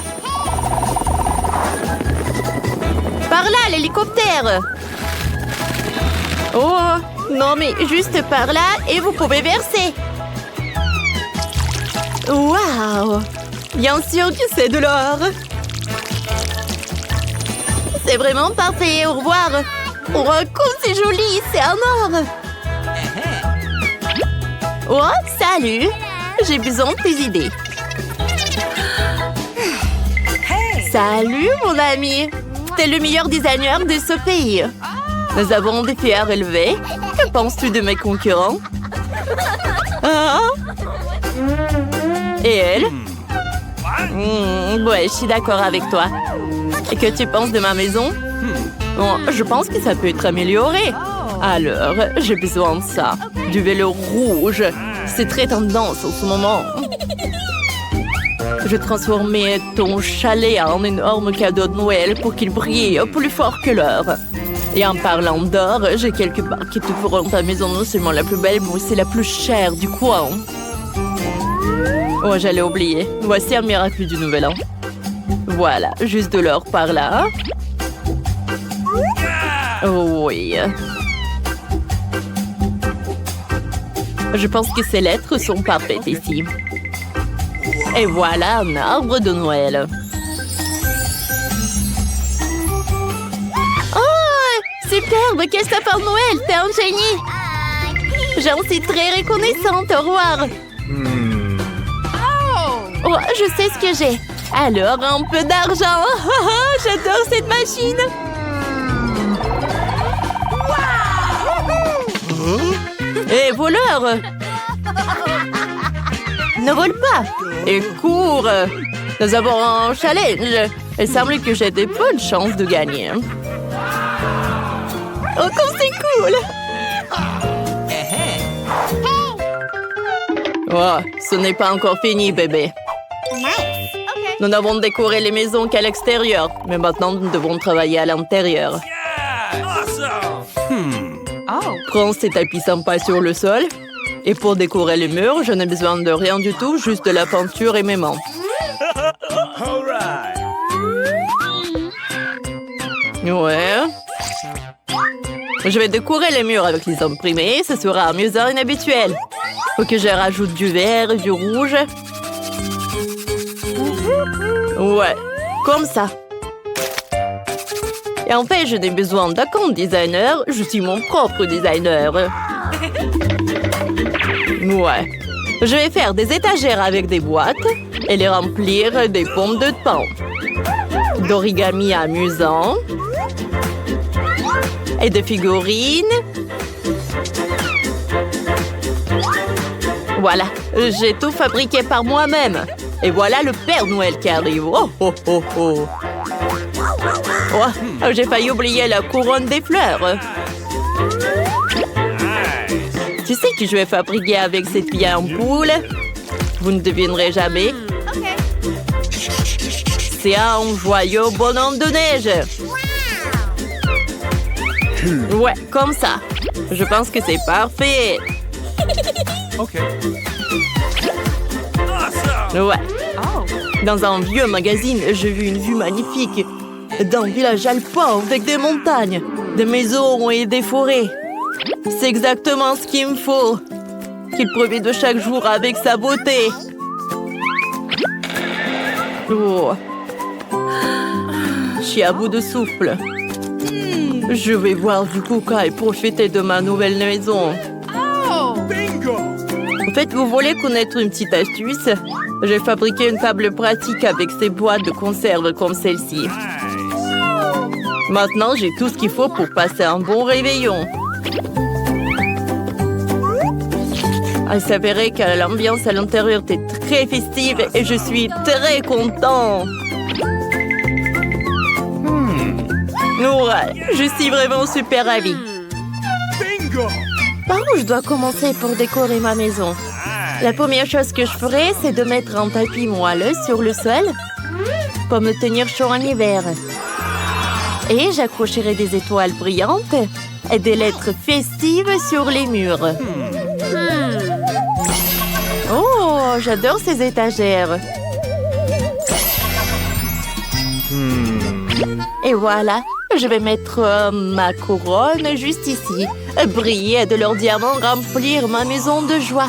Par là, l'hélicoptère. Oh, non, mais juste par là et vous pouvez verser. Waouh! Bien sûr que c'est de l'or. C'est vraiment parfait. Au revoir. Oh, comme c'est joli, c'est un or. Oh, salut. J'ai besoin de tes idées. Salut, mon ami. T'es le meilleur designer de ce pays. Nous avons des filles à relever. Que penses-tu de mes concurrents? Ah? Et elle? Ouais, je suis d'accord avec toi. Et que tu penses de ma maison? Bon, je pense que ça peut être amélioré. Alors, j'ai besoin de ça. Du vélo rouge. C'est très tendance en ce moment. Je transformais ton chalet en énorme cadeau de Noël pour qu'il brille plus fort que l'or. Et en parlant d'or, j'ai quelques barres qui te feront ta maison non seulement la plus belle, mais aussi la plus chère du coin. Oh, j'allais oublier. Voici un miracle du Nouvel An. Voilà, juste de l'or par là. Oh oui. Je pense que ces lettres sont parfaites ici. Et voilà un arbre de Noël. Oh, superbe! Quel sapin de Noël! T'es un génie! J'en suis très reconnaissante. Au revoir. Oh, je sais ce que j'ai. Alors, un peu d'argent. J'adore cette machine. Hé, voleur! Ne vole pas! Et cours! Nous avons un challenge. Il semble que j'ai de bonnes chances de gagner. Oh, comme c'est cool! Oh, ce n'est pas encore fini, bébé. Nous n'avons décoré les maisons qu'à l'extérieur, mais maintenant nous devons travailler à l'intérieur. Prends ces tapis sympas sur le sol. Et pour décorer les murs, je n'ai besoin de rien du tout, juste de la peinture et mes mains. Ouais. Je vais décorer les murs avec les imprimés, ce sera amusant et inhabituel. Faut que je rajoute du vert et du rouge. Ouais, comme ça. Et en fait, je n'ai besoin d'aucun designer, je suis mon propre designer. Ouais. Je vais faire des étagères avec des boîtes et les remplir des pommes de pain. D'origami amusant. Et de figurines. Voilà, j'ai tout fabriqué par moi-même. Et voilà le Père Noël qui arrive. Oh, oh, oh, oh. Oh, j'ai failli oublier la couronne des fleurs. Tu sais que je vais fabriquer avec cette vieille ampoule? Vous ne devinerez jamais. C'est un joyeux bonhomme de neige. Ouais, comme ça. Je pense que c'est parfait. Ouais. Dans un vieux magazine, j'ai vu une vue magnifique d'un village alpin avec des montagnes, des maisons et des forêts. C'est exactement ce qu'il me faut. Qu'il profite de chaque jour avec sa beauté. Oh. Je suis à bout de souffle. Je vais boire du coca et profiter de ma nouvelle maison. En fait, vous voulez connaître une petite astuce? J'ai fabriqué une table pratique avec ces boîtes de conserve comme celle-ci. Maintenant, j'ai tout ce qu'il faut pour passer un bon réveillon. Il s'avérait que l'ambiance à l'intérieur était très festive et je suis très content. Ouais, je suis vraiment super ravie. Par où je dois commencer pour décorer ma maison? La première chose que je ferai, c'est de mettre un tapis moelleux sur le sol pour me tenir chaud en hiver. Et j'accrocherai des étoiles brillantes et des lettres festives sur les murs. Oh, j'adore ces étagères. Et voilà, je vais mettre ma couronne juste ici. Briller et de leurs diamants remplir ma maison de joie.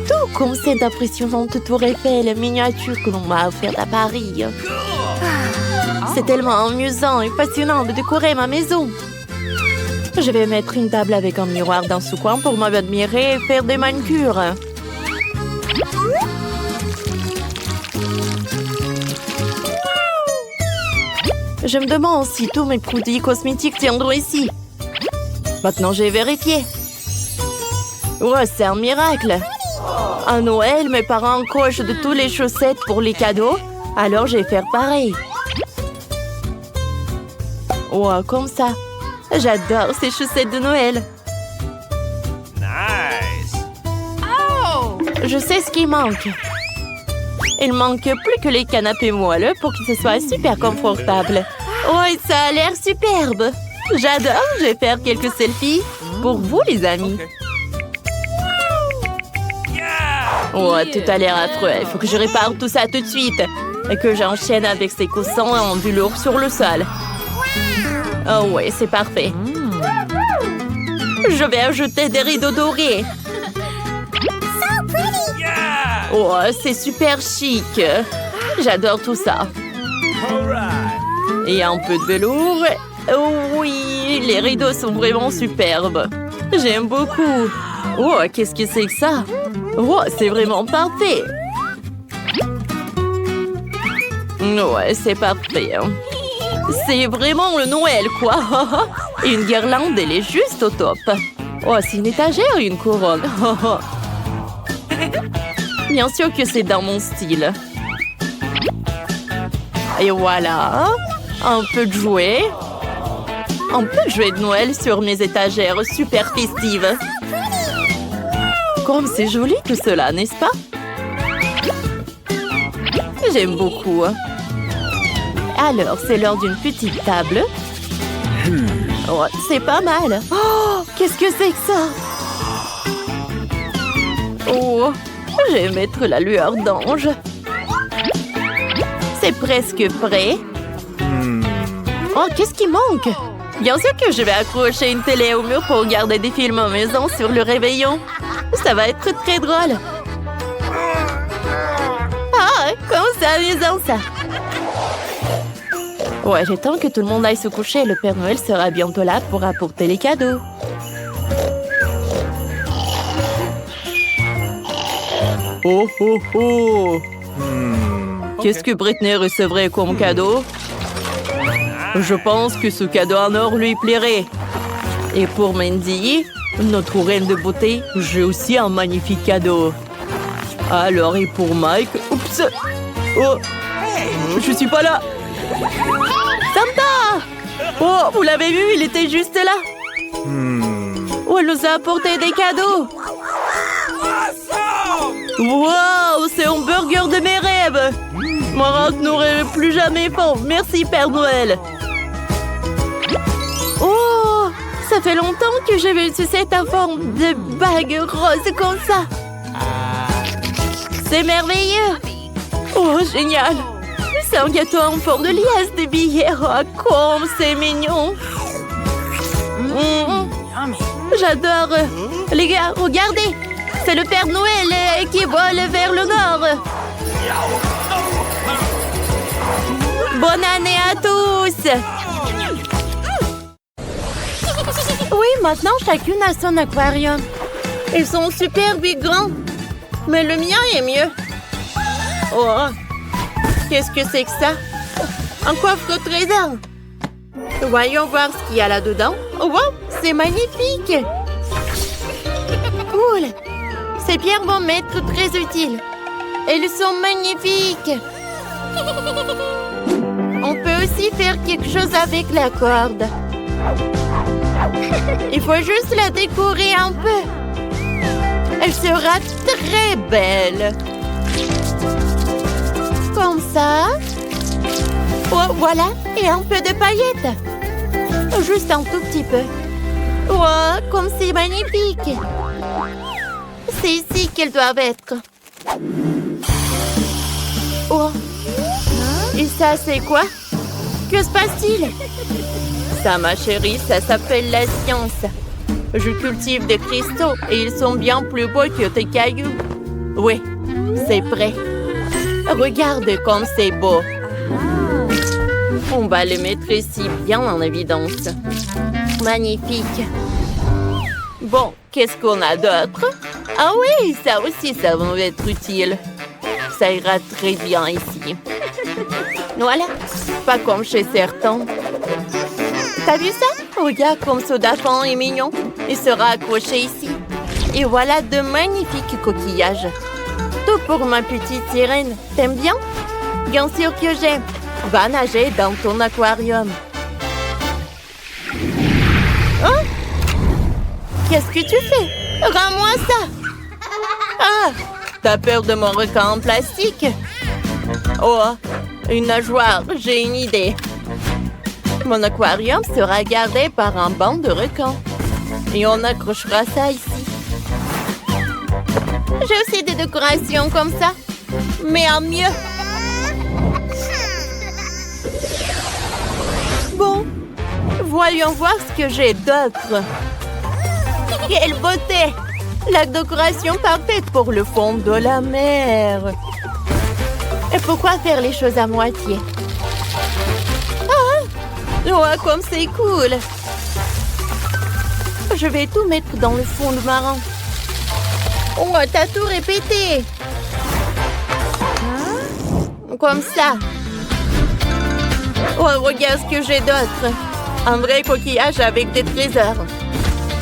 Tout comme cette impressionnante tour Eiffel miniature que l'on m'a offerte à Paris. C'est tellement amusant et passionnant de décorer ma maison. Je vais mettre une table avec un miroir dans ce coin pour m'admirer et faire des manucures. Je me demande si tous mes produits cosmétiques tiendront ici. Maintenant, j'ai vérifié. Ouais, c'est un miracle. À Noël, mes parents cochent de toutes les chaussettes pour les cadeaux. Alors, je vais faire pareil. Ouais, comme ça. J'adore ces chaussettes de Noël. Nice. Je sais ce qui manque. Il manque plus que les canapés moelleux pour que ce soit super confortable. Ouais, ça a l'air superbe. J'adore. Je vais faire quelques selfies pour vous, les amis. Ouais, tout a l'air affreux. Il faut que je répare tout ça tout de suite. Et que j'enchaîne avec ces coussins en velours sur le sol. Oh ouais, c'est parfait. Je vais ajouter des rideaux dorés. Oh, c'est super chic. J'adore tout ça. Et un peu de velours. Oh, oui, les rideaux sont vraiment superbes. J'aime beaucoup. Oh, qu'est-ce que c'est que ça? Oh, c'est vraiment parfait. Ouais, c'est parfait. C'est vraiment le Noël, quoi. Et une guirlande, elle est juste au top. Oh, c'est une étagère et une couronne. Bien sûr que c'est dans mon style. Et voilà. Un peu de jouets. Un peu de jouets de Noël sur mes étagères super festives. Comme c'est joli tout cela, n'est-ce pas? J'aime beaucoup. Alors, c'est l'heure d'une petite table. Oh, c'est pas mal. Oh, qu'est-ce que c'est que ça? Oh, je vais mettre la lueur d'ange. C'est presque prêt. Oh, qu'est-ce qui manque? Bien sûr que je vais accrocher une télé au mur pour regarder des films en maison sur le réveillon. Ça va être très drôle. Ah, comment c'est amusant ça. Ouais, j'attends que tout le monde aille se coucher. Le Père Noël sera bientôt là pour apporter les cadeaux. Oh, oh, oh! Qu'est-ce que Britney recevrait comme cadeau? Je pense que ce cadeau en or lui plairait. Et pour Mandy, notre reine de beauté, j'ai aussi un magnifique cadeau. Alors, et pour Mike... Oups! Oh! Je suis pas là! Santa! Oh, vous l'avez vu, il était juste là. Oh, elle nous a apporté des cadeaux. Wow, c'est un burger de mes rêves. Moi, je n'aurai plus jamais faim. Merci, Père Noël. Oh, ça fait longtemps que j'ai vu cette forme de bague rose comme ça. C'est merveilleux. Oh, génial. C'est un gâteau en forme de liasse de billets. Oh, comme c'est mignon. J'adore. Les gars, regardez. C'est le Père Noël qui vole vers le nord. Bonne année à tous. Oui, maintenant, chacune a son aquarium. Ils sont super big grands. Mais le mien est mieux. Oh, qu'est-ce que c'est que ça? Un coffre au trésor. Voyons voir ce qu'il y a là-dedans. Oh, wow, c'est magnifique. Cool. Ces pierres vont m'être très utiles. Elles sont magnifiques. On peut aussi faire quelque chose avec la corde. Il faut juste la décorer un peu. Elle sera très belle. Comme ça. Oh, voilà. Et un peu de paillettes. Juste un tout petit peu. Oh, comme c'est magnifique. C'est ici qu'elles doivent être. Oh. Et ça, c'est quoi? Que se passe-t-il? Ça, ma chérie, ça s'appelle la science. Je cultive des cristaux et ils sont bien plus beaux que tes cailloux. Oui, c'est prêt. Regarde comme c'est beau. On va les mettre ici bien en évidence. Magnifique. Bon, qu'est-ce qu'on a d'autre? Ah oui, ça aussi, ça va être utile. Ça ira très bien ici. Voilà, pas comme chez certains. T'as vu ça? Regarde comme ce dauphin est mignon. Il sera accroché ici. Et voilà de magnifiques coquillages. Tout pour ma petite sirène. T'aimes bien? Bien sûr que j'aime. Va nager dans ton aquarium. Hein? Qu'est-ce que tu fais? Rends-moi ça! Ah! T'as peur de mon requin en plastique? Oh, une nageoire, j'ai une idée. Mon aquarium sera gardé par un banc de requins. Et on accrochera ça ici. J'ai aussi des décorations comme ça, mais en mieux. Bon, voyons voir ce que j'ai d'autre. Quelle beauté! La décoration parfaite pour le fond de la mer. Et pourquoi faire les choses à moitié? Ah! Oh, comme c'est cool! Je vais tout mettre dans le fond de marin. Oh, t'as tout répété! Comme ça. Oh, regarde ce que j'ai d'autre. Un vrai coquillage avec des trésors.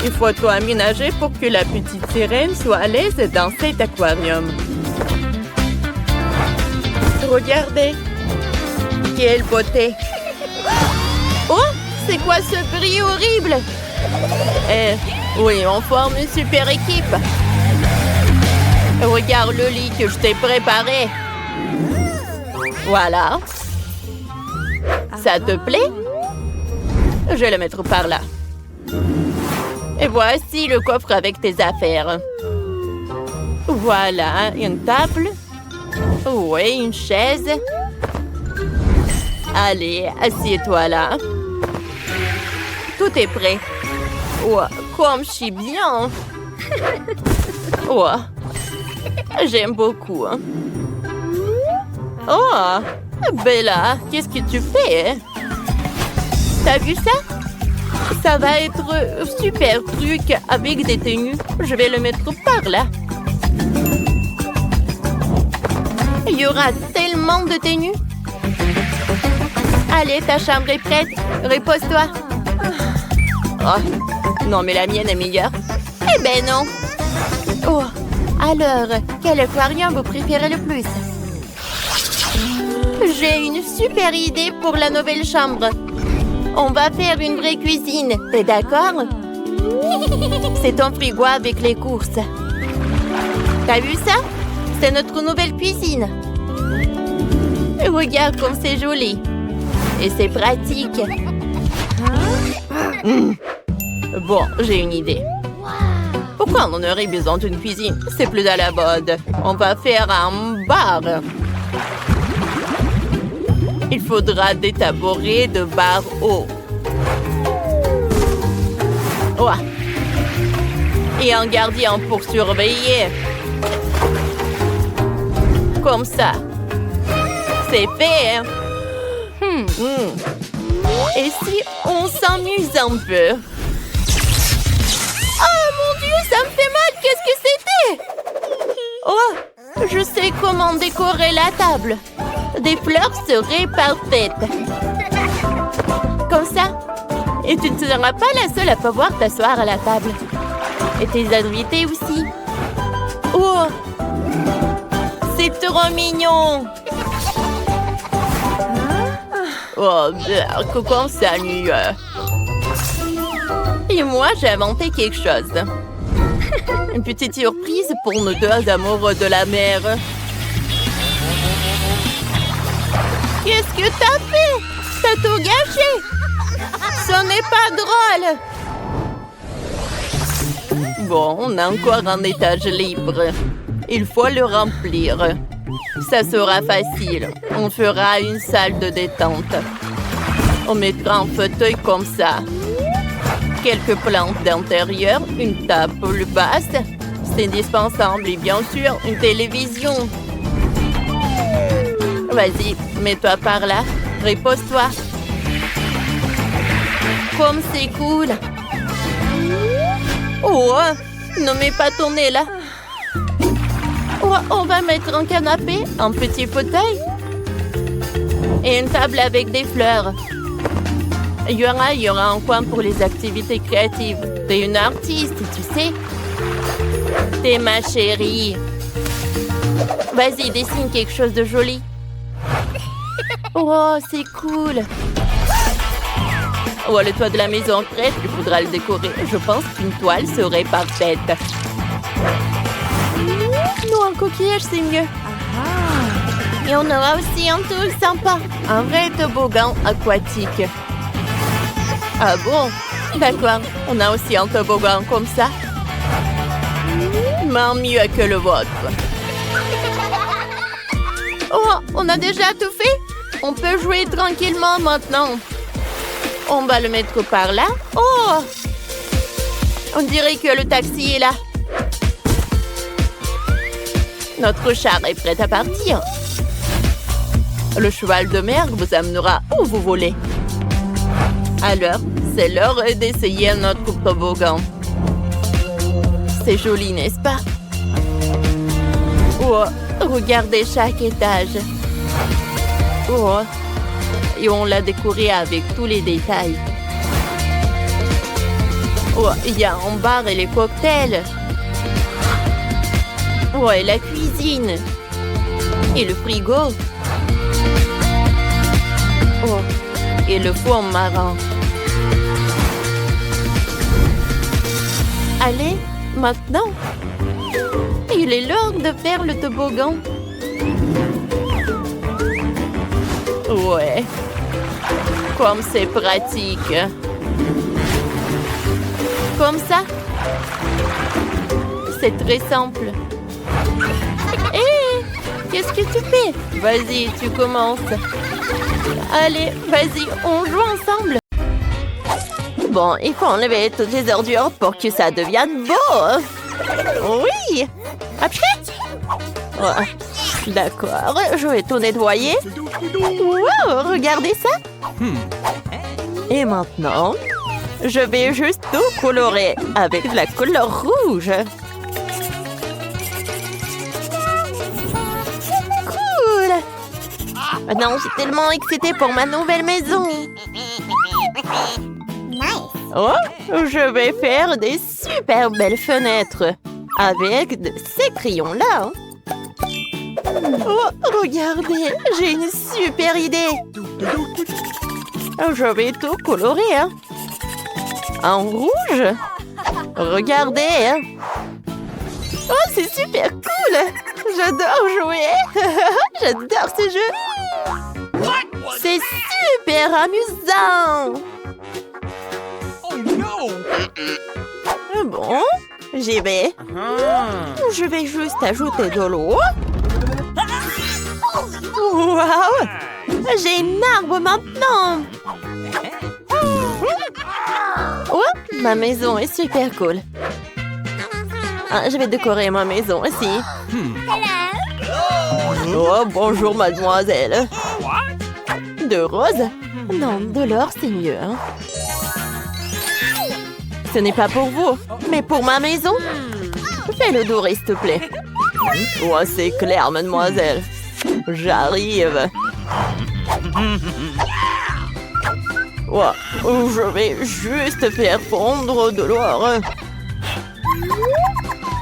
Il faut tout aménager pour que la petite sirène soit à l'aise dans cet aquarium. Regardez. Quelle beauté. Oh, c'est quoi ce bruit horrible? Oui, on forme une super équipe. Regarde le lit que je t'ai préparé. Voilà. Ça te plaît? Je vais le mettre par là. Et voici le coffre avec tes affaires. Voilà, une table. Oui, une chaise. Allez, assieds-toi là. Tout est prêt. Oh, comme je suis bien. Oh, j'aime beaucoup. Oh, Bella, qu'est-ce que tu fais? T'as vu ça? Ça va être super truc avec des tenues. Je vais le mettre par là. Il y aura tellement de tenues. Allez, ta chambre est prête. Repose-toi. Oh, non, mais la mienne est meilleure. Eh ben non. Oh, alors, quel aquarium vous préférez le plus? J'ai une super idée pour la nouvelle chambre. On va faire une vraie cuisine. T'es d'accord? C'est ton frigo avec les courses. T'as vu ça? C'est notre nouvelle cuisine. Regarde comme c'est joli. Et c'est pratique. Bon, j'ai une idée. Pourquoi on aurait besoin d'une cuisine? C'est plus à la mode. On va faire un bar. Il faudra des tabourets de bar haut. Oh. Et un gardien pour surveiller. Comme ça. C'est fait, hein? Et si on s'amuse un peu? Oh mon Dieu, ça me fait mal! Qu'est-ce que c'était? Oh, je sais comment décorer la table. Des fleurs seraient parfaites. Comme ça. Et tu ne seras pas la seule à pouvoir t'asseoir à la table. Et tes invités aussi. Oh, c'est trop mignon. Oh, comment ça mieux. Et moi, j'ai inventé quelque chose. Une petite surprise pour nos deux amoureux de la mer. Qu'est-ce que t'as fait? T'as tout gâché. Ce n'est pas drôle. Bon, on a encore un étage libre. Il faut le remplir. Ça sera facile. On fera une salle de détente. On mettra un fauteuil comme ça. Quelques plantes d'intérieur, une table basse. C'est indispensable et bien sûr, une télévision. Vas-y, mets-toi par là. Repose-toi. Comme c'est cool. Oh, ne mets pas ton nez là. Oh, on va mettre un canapé, un petit fauteuil. Et une table avec des fleurs. Il y aura un coin pour les activités créatives. T'es une artiste, tu sais. T'es ma chérie. Vas-y, dessine quelque chose de joli. Oh, c'est cool. Oh, le toit de la maison prête, il faudra le décorer. Je pense qu'une toile serait parfaite. Non, un coquillage, c'est mieux. Et on aura aussi un tour sympa. Un vrai toboggan aquatique. Ah bon? D'accord. On a aussi un toboggan comme ça. Mais mieux que le vôtre. Oh, on a déjà tout fait? On peut jouer tranquillement maintenant. On va le mettre par là. Oh! On dirait que le taxi est là. Notre char est prêt à partir. Le cheval de mer vous amènera où vous voulez. Alors, c'est l'heure d'essayer notre toboggan. C'est joli, n'est-ce pas? Oh, regardez chaque étage. Oh, et on l'a décoré avec tous les détails. Oh, il y a un bar et les cocktails. Oh, et la cuisine. Et le frigo. Oh, et le four marin. Allez, maintenant. Il est l'heure de faire le toboggan. Ouais. Comme c'est pratique. Comme ça. C'est très simple. Hé, qu'est-ce que tu fais? Vas-y, tu commences. Allez, vas-y, on joue ensemble. Bon, il faut enlever toutes les ordures pour que ça devienne beau. Oui. Après. Oh, d'accord, je vais tout nettoyer. Wow, regardez ça. Et maintenant, je vais juste tout colorer avec de la couleur rouge. Cool. Maintenant, je suis tellement excitée pour ma nouvelle maison. Oh, je vais faire des super belles fenêtres avec ces crayons-là. Oh, regardez, j'ai une super idée. Je vais tout colorer. En rouge. Regardez. Oh, c'est super cool. J'adore jouer. J'adore ce jeu. C'est super amusant. Bon, j'y vais. Je vais juste ajouter de l'eau. Waouh! J'ai une arbre maintenant. Oh, ma maison est super cool. Ah, je vais décorer ma maison aussi. Oh, bonjour, mademoiselle. De rose? Non, de l'or, c'est mieux. Hein? Ce n'est pas pour vous, mais pour ma maison. Fais-le doré, s'il te plaît. Oh, c'est clair, mademoiselle. J'arrive. Oh, je vais juste faire fondre de l'or.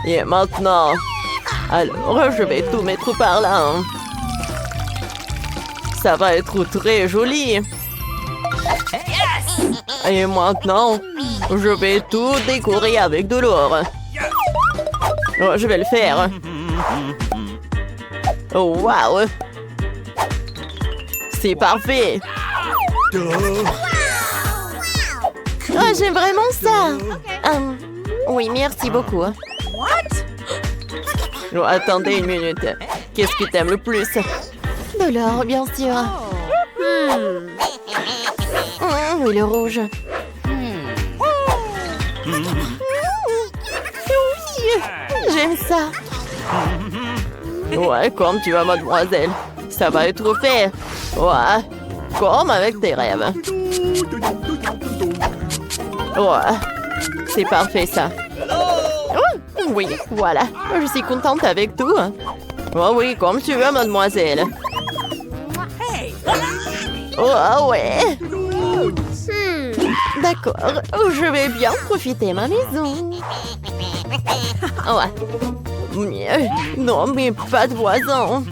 Et maintenant, alors je vais tout mettre par là. Hein. Ça va être très joli. Et maintenant, je vais tout décorer avec de l'or. Oh, je vais le faire. Oh, waouh! C'est parfait! Oh, j'aime vraiment ça! Oui, merci beaucoup. Oh, attendez une minute. Qu'est-ce que t'aimes le plus? De l'or, bien sûr. Oui, le rouge. Oui, j'aime ça. Ouais, comme tu vas, mademoiselle. Ça va être fait. Ouais, comme avec tes rêves. Ouais, c'est parfait, ça. Oh, oui, voilà. Je suis contente avec tout. Oh oui, comme tu veux, mademoiselle. Oh, ouais. D'accord, je vais bien profiter de ma maison. Ouais. Non, mais pas de voisins.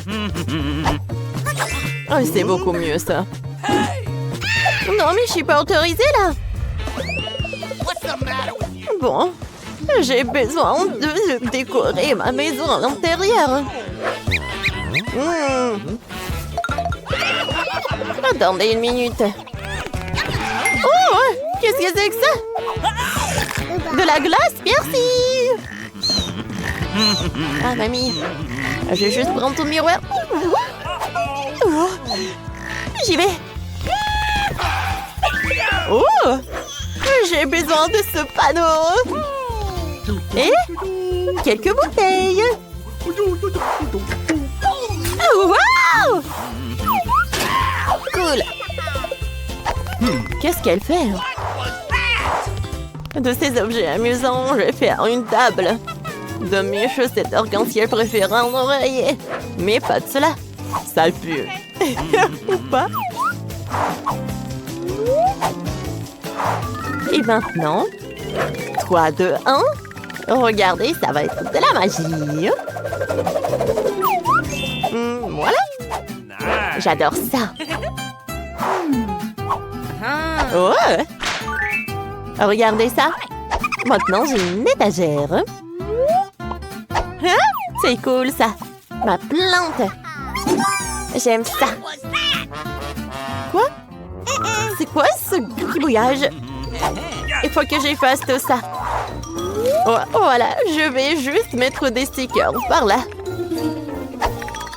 Oh, c'est beaucoup mieux, ça. Non, mais je suis pas autorisée, là. Bon, j'ai besoin de décorer ma maison à l'intérieur. Attendez une minute. Oh, qu'est-ce que c'est que ça? De la glace, merci. Ah, mamie, je vais juste prendre ton miroir. Oh, j'y vais. Oh, j'ai besoin de ce panneau. Et quelques bouteilles. Wow! Cool. Qu'est-ce qu'elle fait? De ces objets amusants, je vais faire une table. De mes chaussettes arc-en-ciel préférées en oreiller. Mais pas de cela. Ça pue. Ou pas? Et maintenant, 3, 2, 1. Regardez, ça va être de la magie. Voilà. J'adore ça. Oh. Regardez ça. Maintenant, j'ai une étagère. Hein? C'est cool, ça. Ma plante. J'aime ça. Quoi? C'est quoi ce gribouillage? Il faut que j'efface tout ça. Oh, voilà, je vais juste mettre des stickers par là.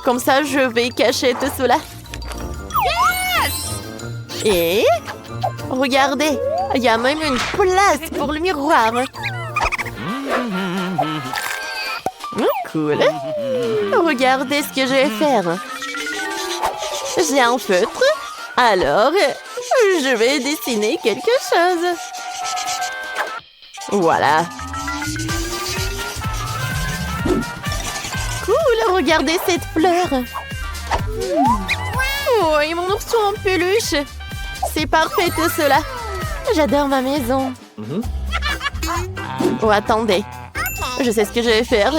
Comme ça, je vais cacher tout cela. Et regardez, il y a même une place pour le miroir. Cool. Regardez ce que je vais faire. J'ai un feutre. Alors, je vais dessiner quelque chose. Voilà. Cool, regardez cette fleur. Oh, et mon ourson en peluche. C'est parfait tout cela. J'adore ma maison. Oh, attendez. Je sais ce que je vais faire.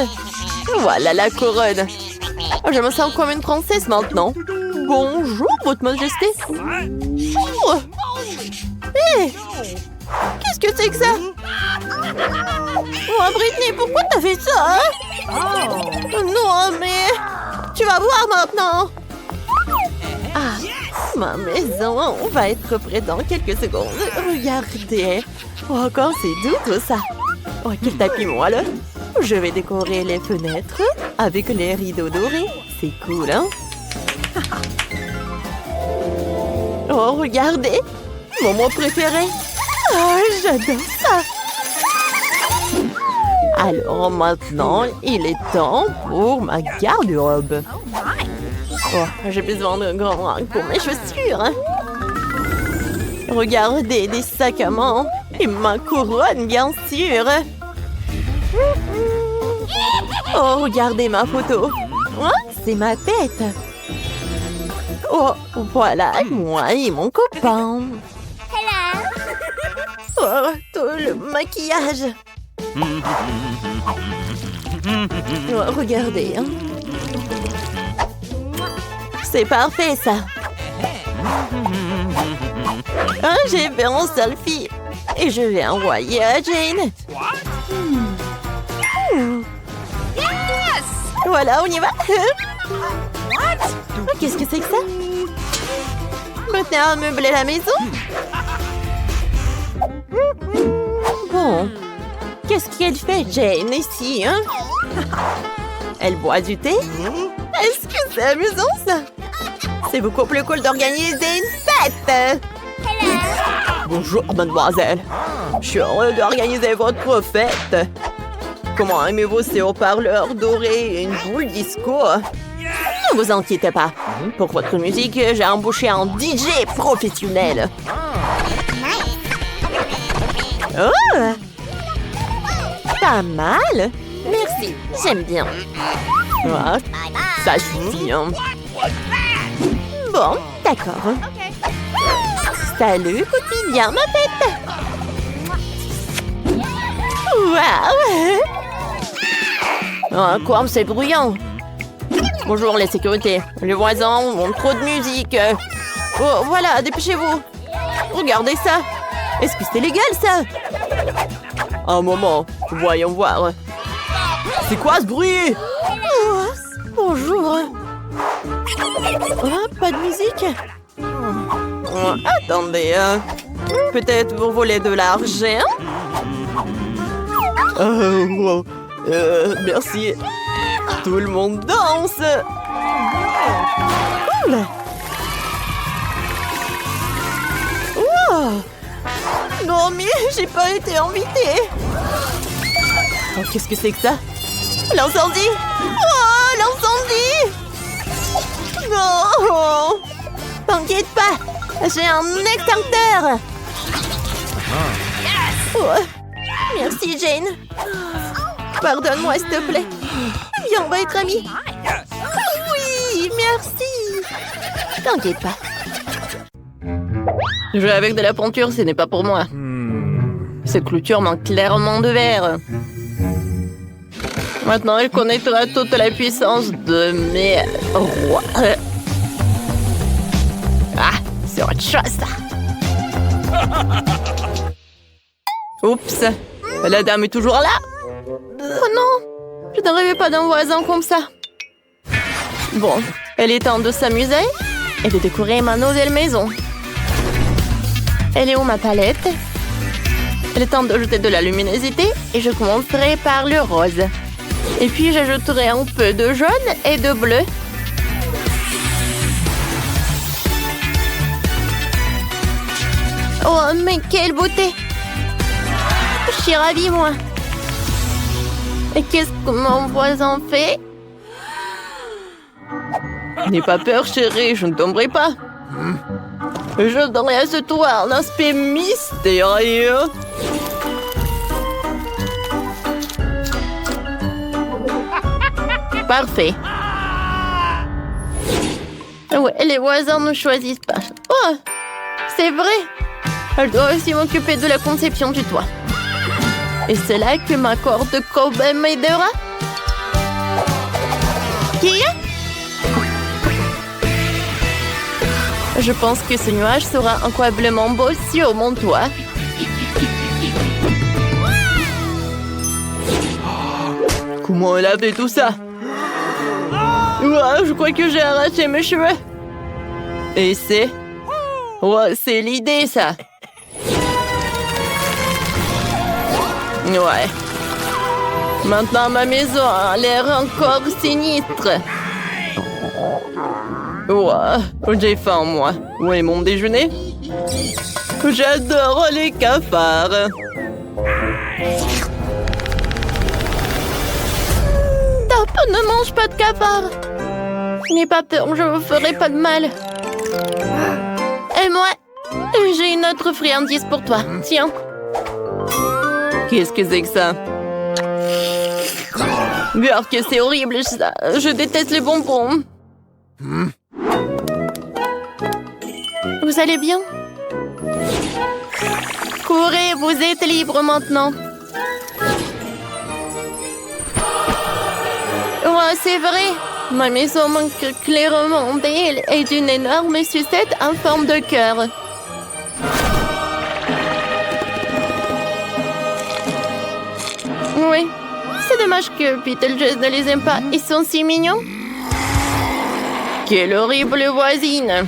Voilà la couronne. Je me sens comme une princesse maintenant. Bonjour, votre majesté. Oh. Hey. Qu'est-ce que c'est que ça? Oh, Britney, pourquoi t'as fait ça? Non, mais... Tu vas voir maintenant. Ah, ma maison va être prête dans quelques secondes. Regardez. Oh, encore c'est doux tout ça. Oh, quel tapis moi là. Je vais décorer les fenêtres avec les rideaux dorés. C'est cool, hein? Oh, regardez! Mon mot préféré! Oh, j'adore ça! Alors maintenant, il est temps pour ma garde-robe. Oh, j'ai besoin d'un grand rack pour mes chaussures. Regardez, des sacs à main. Et ma couronne, bien sûr. Oh, regardez ma photo. Oh, c'est ma tête. Oh, voilà, moi et mon copain. Oh, tout le maquillage. Oh, regardez. Hein. C'est parfait, ça. Ah, j'ai fait un selfie. Et je vais envoyer à Jane. Voilà, on y va. Oh, qu'est-ce que c'est que ça? Maintenant, à meubler la maison. Bon. Qu'est-ce qu'elle fait, Jane, ici, hein? Elle boit du thé? Est-ce que c'est amusant, ça? C'est beaucoup plus cool d'organiser une fête! Bonjour, mademoiselle. Je suis heureux d'organiser votre fête. Comment aimez-vous ces haut-parleurs dorés et une boule disco? Ne vous inquiétez pas. Pour votre musique, j'ai embauché un DJ professionnel. Oh! Pas mal. Merci, j'aime bien. Ah, ça suffit, hein. Bon, d'accord. Salut, copine, bien ma tête. Waouh! Oh, quoi, c'est bruyant. Bonjour, les sécurités. Les voisins ont trop de musique. Oh, voilà, dépêchez-vous. Regardez ça. Est-ce que c'est légal, ça? Un moment, voyons voir. C'est quoi ce bruit? Oh, bonjour. Oh, pas de musique. Oh, attendez, peut-être vous voulez de l'argent? Merci. Tout le monde danse. Cool. Wow. Non, mais j'ai pas été invitée. Oh, qu'est-ce que c'est que ça? L'incendie. Oh. l'incendie! Non! T'inquiète pas, j'ai un extincteur! Oh. Merci, Jane. Pardonne-moi, s'il te plaît. Viens, on va être amis. Oui, merci. T'inquiète pas. Jouer avec de la peinture, ce n'est pas pour moi. Cette clôture manque clairement de verre. Maintenant, elle connaîtra toute la puissance de mes rois. Ah, c'est autre chose, ça. Oups, la dame est toujours là. Oh non, je ne rêvais pas d'un voisin comme ça. Bon, il est temps de s'amuser et de décorer ma nouvelle maison. Elle est où ma palette? Il est temps d'ajouter de la luminosité et je commencerai par le rose. Et puis j'ajouterai un peu de jaune et de bleu. Oh, mais quelle beauté! Je suis ravie, moi. Et qu'est-ce que mon voisin fait? N'aie pas peur, chérie, je ne tomberai pas. Je donnerai à ce toit un aspect mystérieux. Parfait. Ouais, les voisins ne choisissent pas. Oh, c'est vrai. Elle doit aussi m'occuper de la conception du toit. Et c'est là que ma corde Kobe m'aidera. Qui? Je pense que ce nuage sera incroyablement beau sur mon toit. Comment elle a fait tout ça? Ouah, je crois que j'ai arraché mes cheveux. Et c'est... Ouais, c'est l'idée, ça. Ouais. Maintenant, ma maison a l'air encore sinistre. Ouais, j'ai faim, moi. Où est mon déjeuner? J'adore les cafards. Top, ne mange pas de cafards. N'aie pas peur, je vous ferai pas de mal. Et moi, j'ai une autre friandise pour toi. Tiens. Qu'est-ce que c'est que ça? Bien que c'est horrible, ça. Je déteste les bonbons. Vous allez bien? Courez, vous êtes libre maintenant. Ouais, c'est vrai. Ma maison manque clairement d'elle et d'une énorme sucette en forme de cœur. Oui, c'est dommage que Beetlejuice ne les aime pas. Ils sont si mignons. Quelle horrible voisine!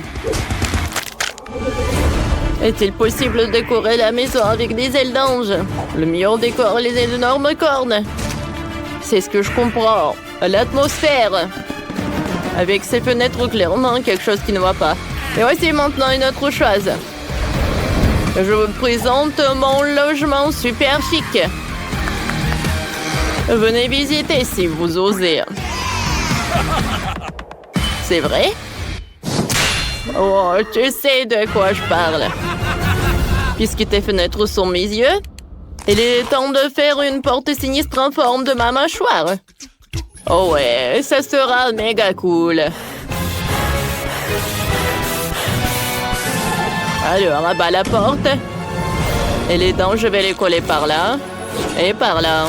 Est-il possible de décorer la maison avec des ailes d'ange? Le meilleur décor, les énormes cornes. C'est ce que je comprends. L'atmosphère. Avec ces fenêtres, clairement, quelque chose qui ne va pas. Et voici maintenant une autre chose. Je vous présente mon logement super chic. Venez visiter si vous osez. C'est vrai? Oh, tu sais de quoi je parle. Puisque tes fenêtres sont mes yeux, il est temps de faire une porte sinistre en forme de ma mâchoire. Oh ouais, ça sera méga cool. Alors, abat la porte. Et les dents, je vais les coller par là et par là.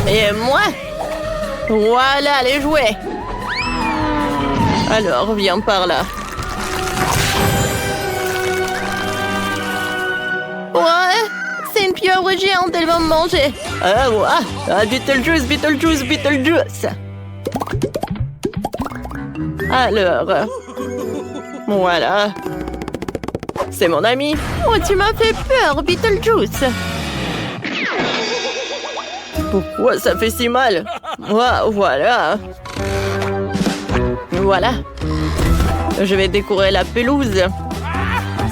Et moi, voilà les jouets. Alors, viens par là. Ouais, c'est une pieuvre géante, elle va me manger. Ah, ouais. Ah, Beetlejuice, Beetlejuice, Beetlejuice. Alors, voilà. C'est mon ami. Oh, tu m'as fait peur, Beetlejuice. Pourquoi ça fait si mal? Wow, voilà. Voilà. Je vais décorer la pelouse.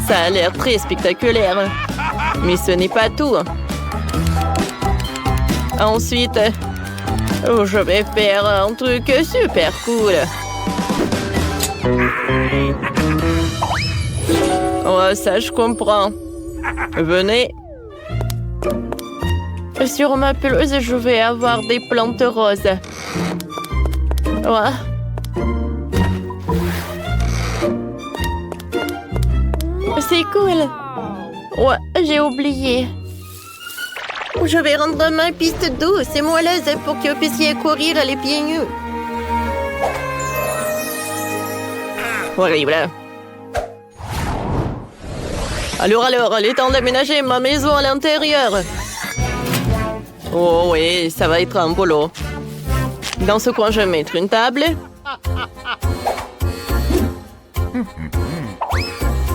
Ça a l'air très spectaculaire. Mais ce n'est pas tout. Ensuite, je vais faire un truc super cool. Oh, ça, je comprends. Venez. Sur ma pelouse, je vais avoir des plantes roses. Ouais. C'est cool. Ouais, j'ai oublié. Je vais rendre ma piste douce et moelleuse pour que vous puissiez courir les pieds nus. Horrible. Alors, il est temps d'aménager ma maison à l'intérieur. Oh oui, ça va être un boulot. Dans ce coin, je vais mettre une table.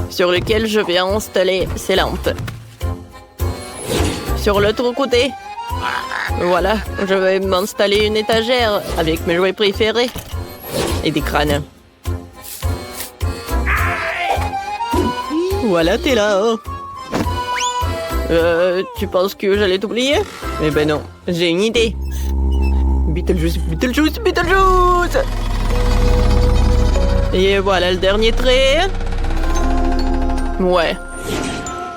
Sur lequel je vais installer ces lampes. Sur l'autre côté, voilà, je vais m'installer une étagère avec mes jouets préférés et des crânes. Voilà, t'es là. Oh. Tu penses que j'allais t'oublier? Eh ben non, j'ai une idée. Beetlejuice, Beetlejuice, Beetlejuice! Et voilà le dernier trait. Ouais.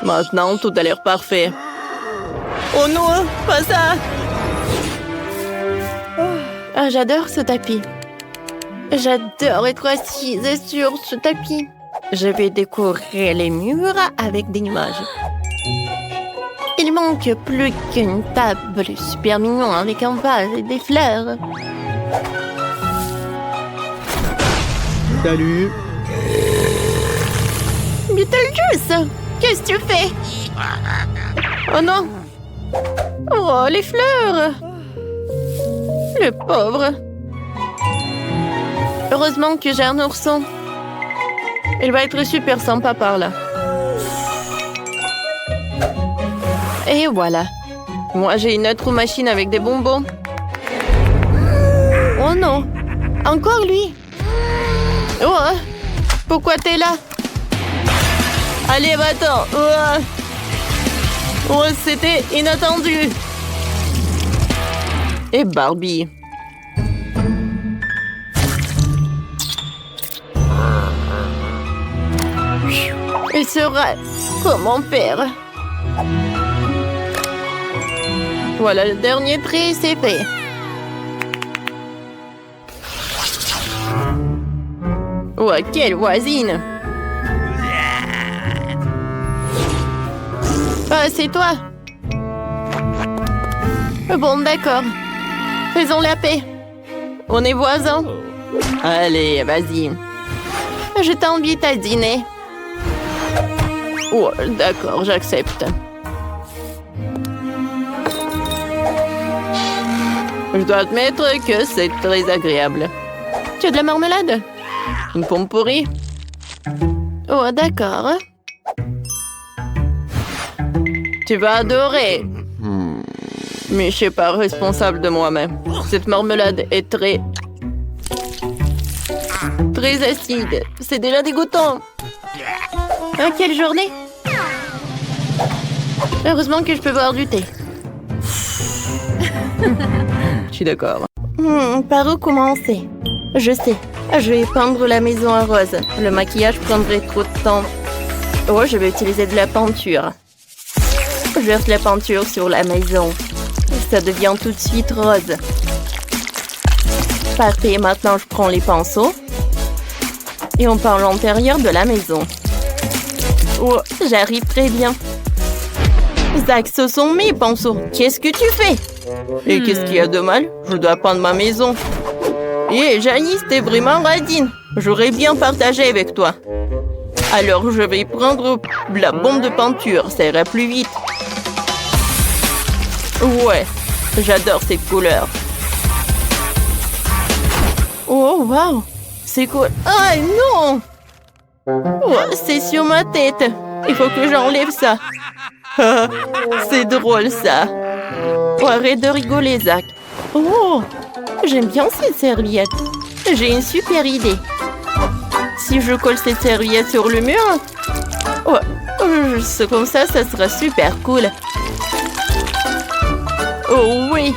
Maintenant, tout a l'air parfait. Oh non, pas ça! Ah, j'adore ce tapis. J'adore être assise sur ce tapis. Je vais décorer les murs avec des nuages. Il manque plus qu'une table super mignon avec un vase et des fleurs. Salut. Beetlejuice, qu'est-ce que tu fais? Oh non! Oh, les fleurs! Le pauvre! Heureusement que j'ai un ourson. Il va être super sympa par là. Et voilà. Moi, j'ai une autre machine avec des bonbons. Oh non! Encore lui! Oh! Pourquoi t'es là? Allez, va-t'en! Oh, c'était inattendu! Et Barbie. Il sera comment faire? Voilà, le dernier trait, c'est fait. Oh, quelle voisine! Ah, c'est toi? Bon, d'accord. Faisons la paix. On est voisins. Allez, vas-y. Je t'invite à dîner. Oh, d'accord, j'accepte. Je dois admettre que c'est très agréable. Tu as de la marmelade? Une pomme pourrie? Oh, d'accord. Tu vas adorer. Mais je suis pas responsable de moi-même. Cette marmelade est très acide. C'est déjà dégoûtant. Ah, quelle journée! Heureusement que je peux boire du thé. Je suis d'accord. Par où commencer? Je sais. Je vais peindre la maison en rose. Le maquillage prendrait trop de temps. Oh, je vais utiliser de la peinture. Je verse la peinture sur la maison. Ça devient tout de suite rose. Parfait, maintenant je prends les pinceaux. Et on peint l'intérieur de la maison. Oh, j'arrive très bien. Zach, ce sont mes pinceaux. Qu'est-ce que tu fais? Et qu'est-ce qu'il y a de mal? Je dois peindre ma maison. Et Janice, t'es vraiment radine. J'aurais bien partagé avec toi. Alors, je vais prendre la bombe de peinture. Ça ira plus vite. Ouais, j'adore cette couleur. Oh, wow. C'est cool. Ah, non! Oh, c'est sur ma tête. Il faut que j'enlève ça. C'est drôle, ça. Oh, arrête de rigoler, Zach. Oh, j'aime bien cette serviette. J'ai une super idée. Si je colle cette serviette sur le mur, oh, comme ça, ça sera super cool. Oh oui.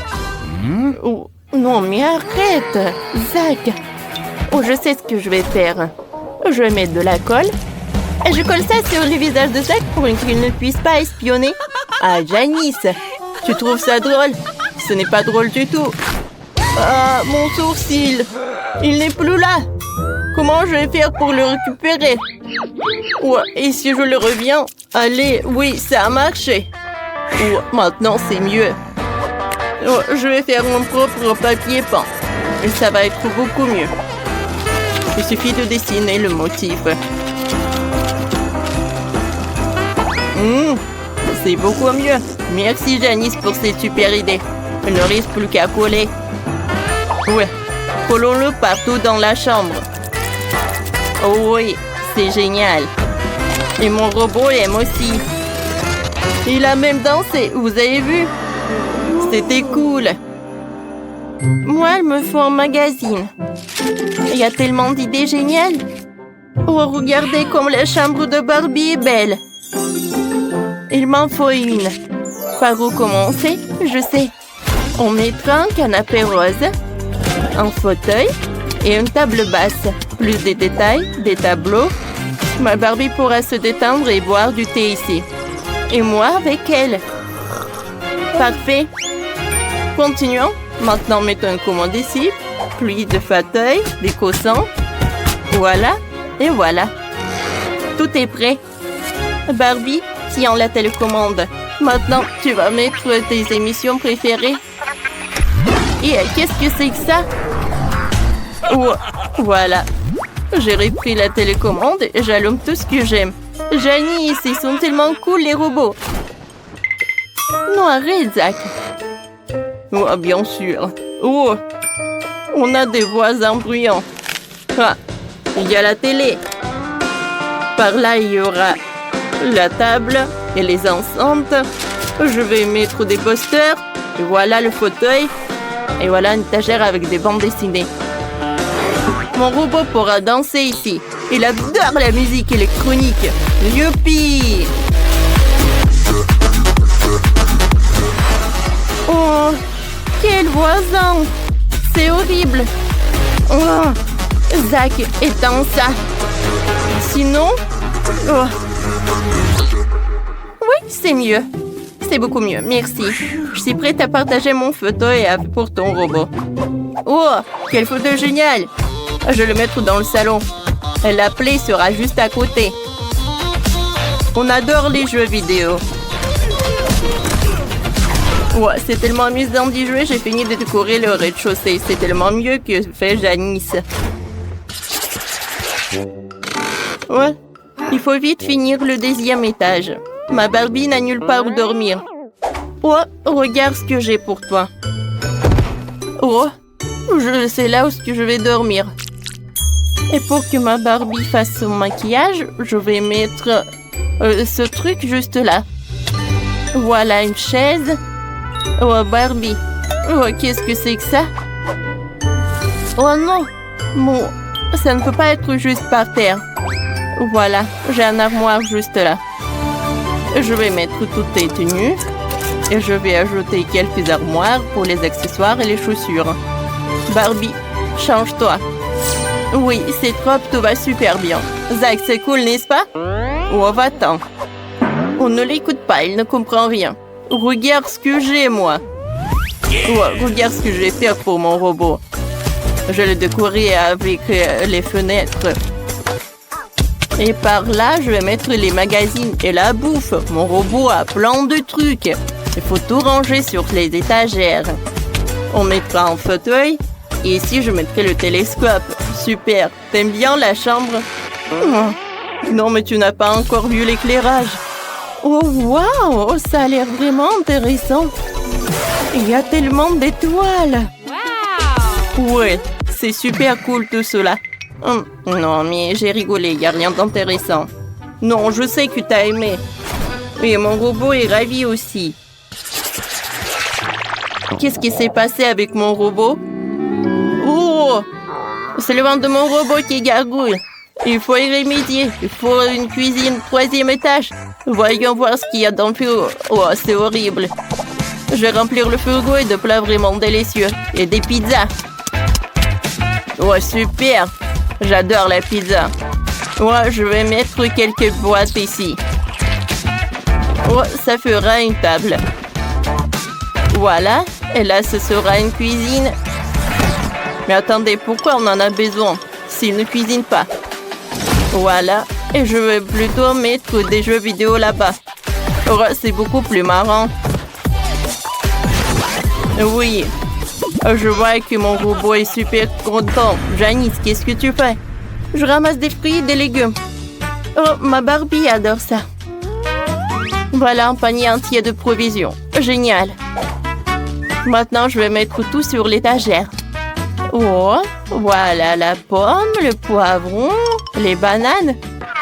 Oh, non, mais arrête, Zach. Oh, je sais ce que je vais faire. Je vais mettre de la colle. Et je colle ça sur le visage de Zach pour qu'il ne puisse pas espionner. Ah, Janice, tu trouves ça drôle? Ce n'est pas drôle du tout. Ah, mon sourcil. Il n'est plus là. Comment je vais faire pour le récupérer? Ouais, et si je le reviens? Allez, oui, ça a marché. Oh, maintenant, c'est mieux. Oh, je vais faire mon propre papier peint. Et ça va être beaucoup mieux. Il suffit de dessiner le motif. C'est beaucoup mieux. Merci Janice pour cette super idée. Il ne reste plus qu'à coller. Ouais, collons-le partout dans la chambre. Oh oui, c'est génial. Et mon robot aime aussi. Il a même dansé, vous avez vu? C'était cool. Moi, il me faut un magazine. Il y a tellement d'idées géniales. Oh, regardez comme la chambre de Barbie est belle. Il m'en faut une. Par où commencer? Je sais. On mettra un canapé rose, un fauteuil et une table basse. Plus de détails, des tableaux. Ma Barbie pourra se détendre et boire du thé ici. Et moi avec elle. Parfait. Continuons. Maintenant, mettons une commande ici. Puis de fauteuil, des coussins. Voilà. Et voilà. Tout est prêt. Barbie, tiens la télécommande. Maintenant, tu vas mettre tes émissions préférées. Et qu'est-ce que c'est que ça? Oh, voilà. J'ai repris la télécommande et j'allume tout ce que j'aime. Janice, ils sont tellement cool les robots. Non, arrête, Zach. Oh, bien sûr. Oh, on a des voisins bruyants. Ah, il y a la télé. Par là, il y aura la table et les enceintes. Je vais mettre des posters. Et voilà le fauteuil. Et voilà une étagère avec des bandes dessinées. Mon robot pourra danser ici. Il adore la musique électronique. Youpi! Oh, quel voisin! C'est horrible. Oh, Zach, éteins ça. Sinon... Oh. Oui, c'est mieux. C'est beaucoup mieux, merci. Je suis prête à partager mon fauteuil pour ton robot. Oh, quel fauteuil génial! Je vais le mettre dans le salon. La plaie sera juste à côté. On adore les jeux vidéo. Ouais, c'est tellement amusant d'y jouer, j'ai fini de décorer le rez-de-chaussée. C'est tellement mieux que fait Janice. Ouais, il faut vite finir le 10e étage. Ma Barbie n'a nulle part où dormir. Oh, regarde ce que j'ai pour toi. Oh, je sais là où je vais dormir. Et pour que ma Barbie fasse son maquillage, je vais mettre ce truc juste là. Voilà une chaise. Oh, Barbie. Oh, qu'est-ce que c'est que ça? Oh non. Bon, ça ne peut pas être juste par terre. Voilà, j'ai un armoire juste là. Je vais mettre toutes tes tenues. Et je vais ajouter quelques armoires pour les accessoires et les chaussures. Barbie, change-toi. Oui, c'est trop, tout va super bien. Zach, c'est cool, n'est-ce pas? Oh, va-t'en. On ne l'écoute pas, il ne comprend rien. Regarde ce que j'ai, moi. Oh, regarde ce que je vais faire pour mon robot. Je vais le décorer avec les fenêtres. Et par là, je vais mettre les magazines et la bouffe. Mon robot a plein de trucs. Il faut tout ranger sur les étagères. On mettra un fauteuil. Et ici, je mettrai le télescope. Super. T'aimes bien la chambre? Non, mais tu n'as pas encore vu l'éclairage. Oh, waouh! Ça a l'air vraiment intéressant. Il y a tellement d'étoiles. Wow! Ouais, c'est super cool tout cela. Non, mais j'ai rigolé. Il n'y a rien d'intéressant. Non, je sais que t'as aimé. Et mon robot est ravi aussi. Qu'est-ce qui s'est passé avec mon robot? Oh! C'est le ventre de mon robot qui gargouille. Il faut y remédier. Il faut une cuisine 3e étage. Voyons voir ce qu'il y a dans le feu. Oh, c'est horrible. Je vais remplir le frigo de plats vraiment délicieux. Et des pizzas. Ouais, super. J'adore la pizza. Ouais, je vais mettre quelques boîtes ici. Ouais, ça fera une table. Voilà. Et là, ce sera une cuisine. Mais attendez, pourquoi on en a besoin s'il ne cuisine pas? Voilà. Et je vais plutôt mettre des jeux vidéo là-bas. Ouais, c'est beaucoup plus marrant. Oui. Je vois que mon robot est super content. Janice, qu'est-ce que tu fais? Je ramasse des fruits et des légumes. Oh, ma Barbie adore ça. Voilà un panier entier de provisions. Génial. Maintenant, je vais mettre tout sur l'étagère. Oh, voilà la pomme, le poivron, les bananes.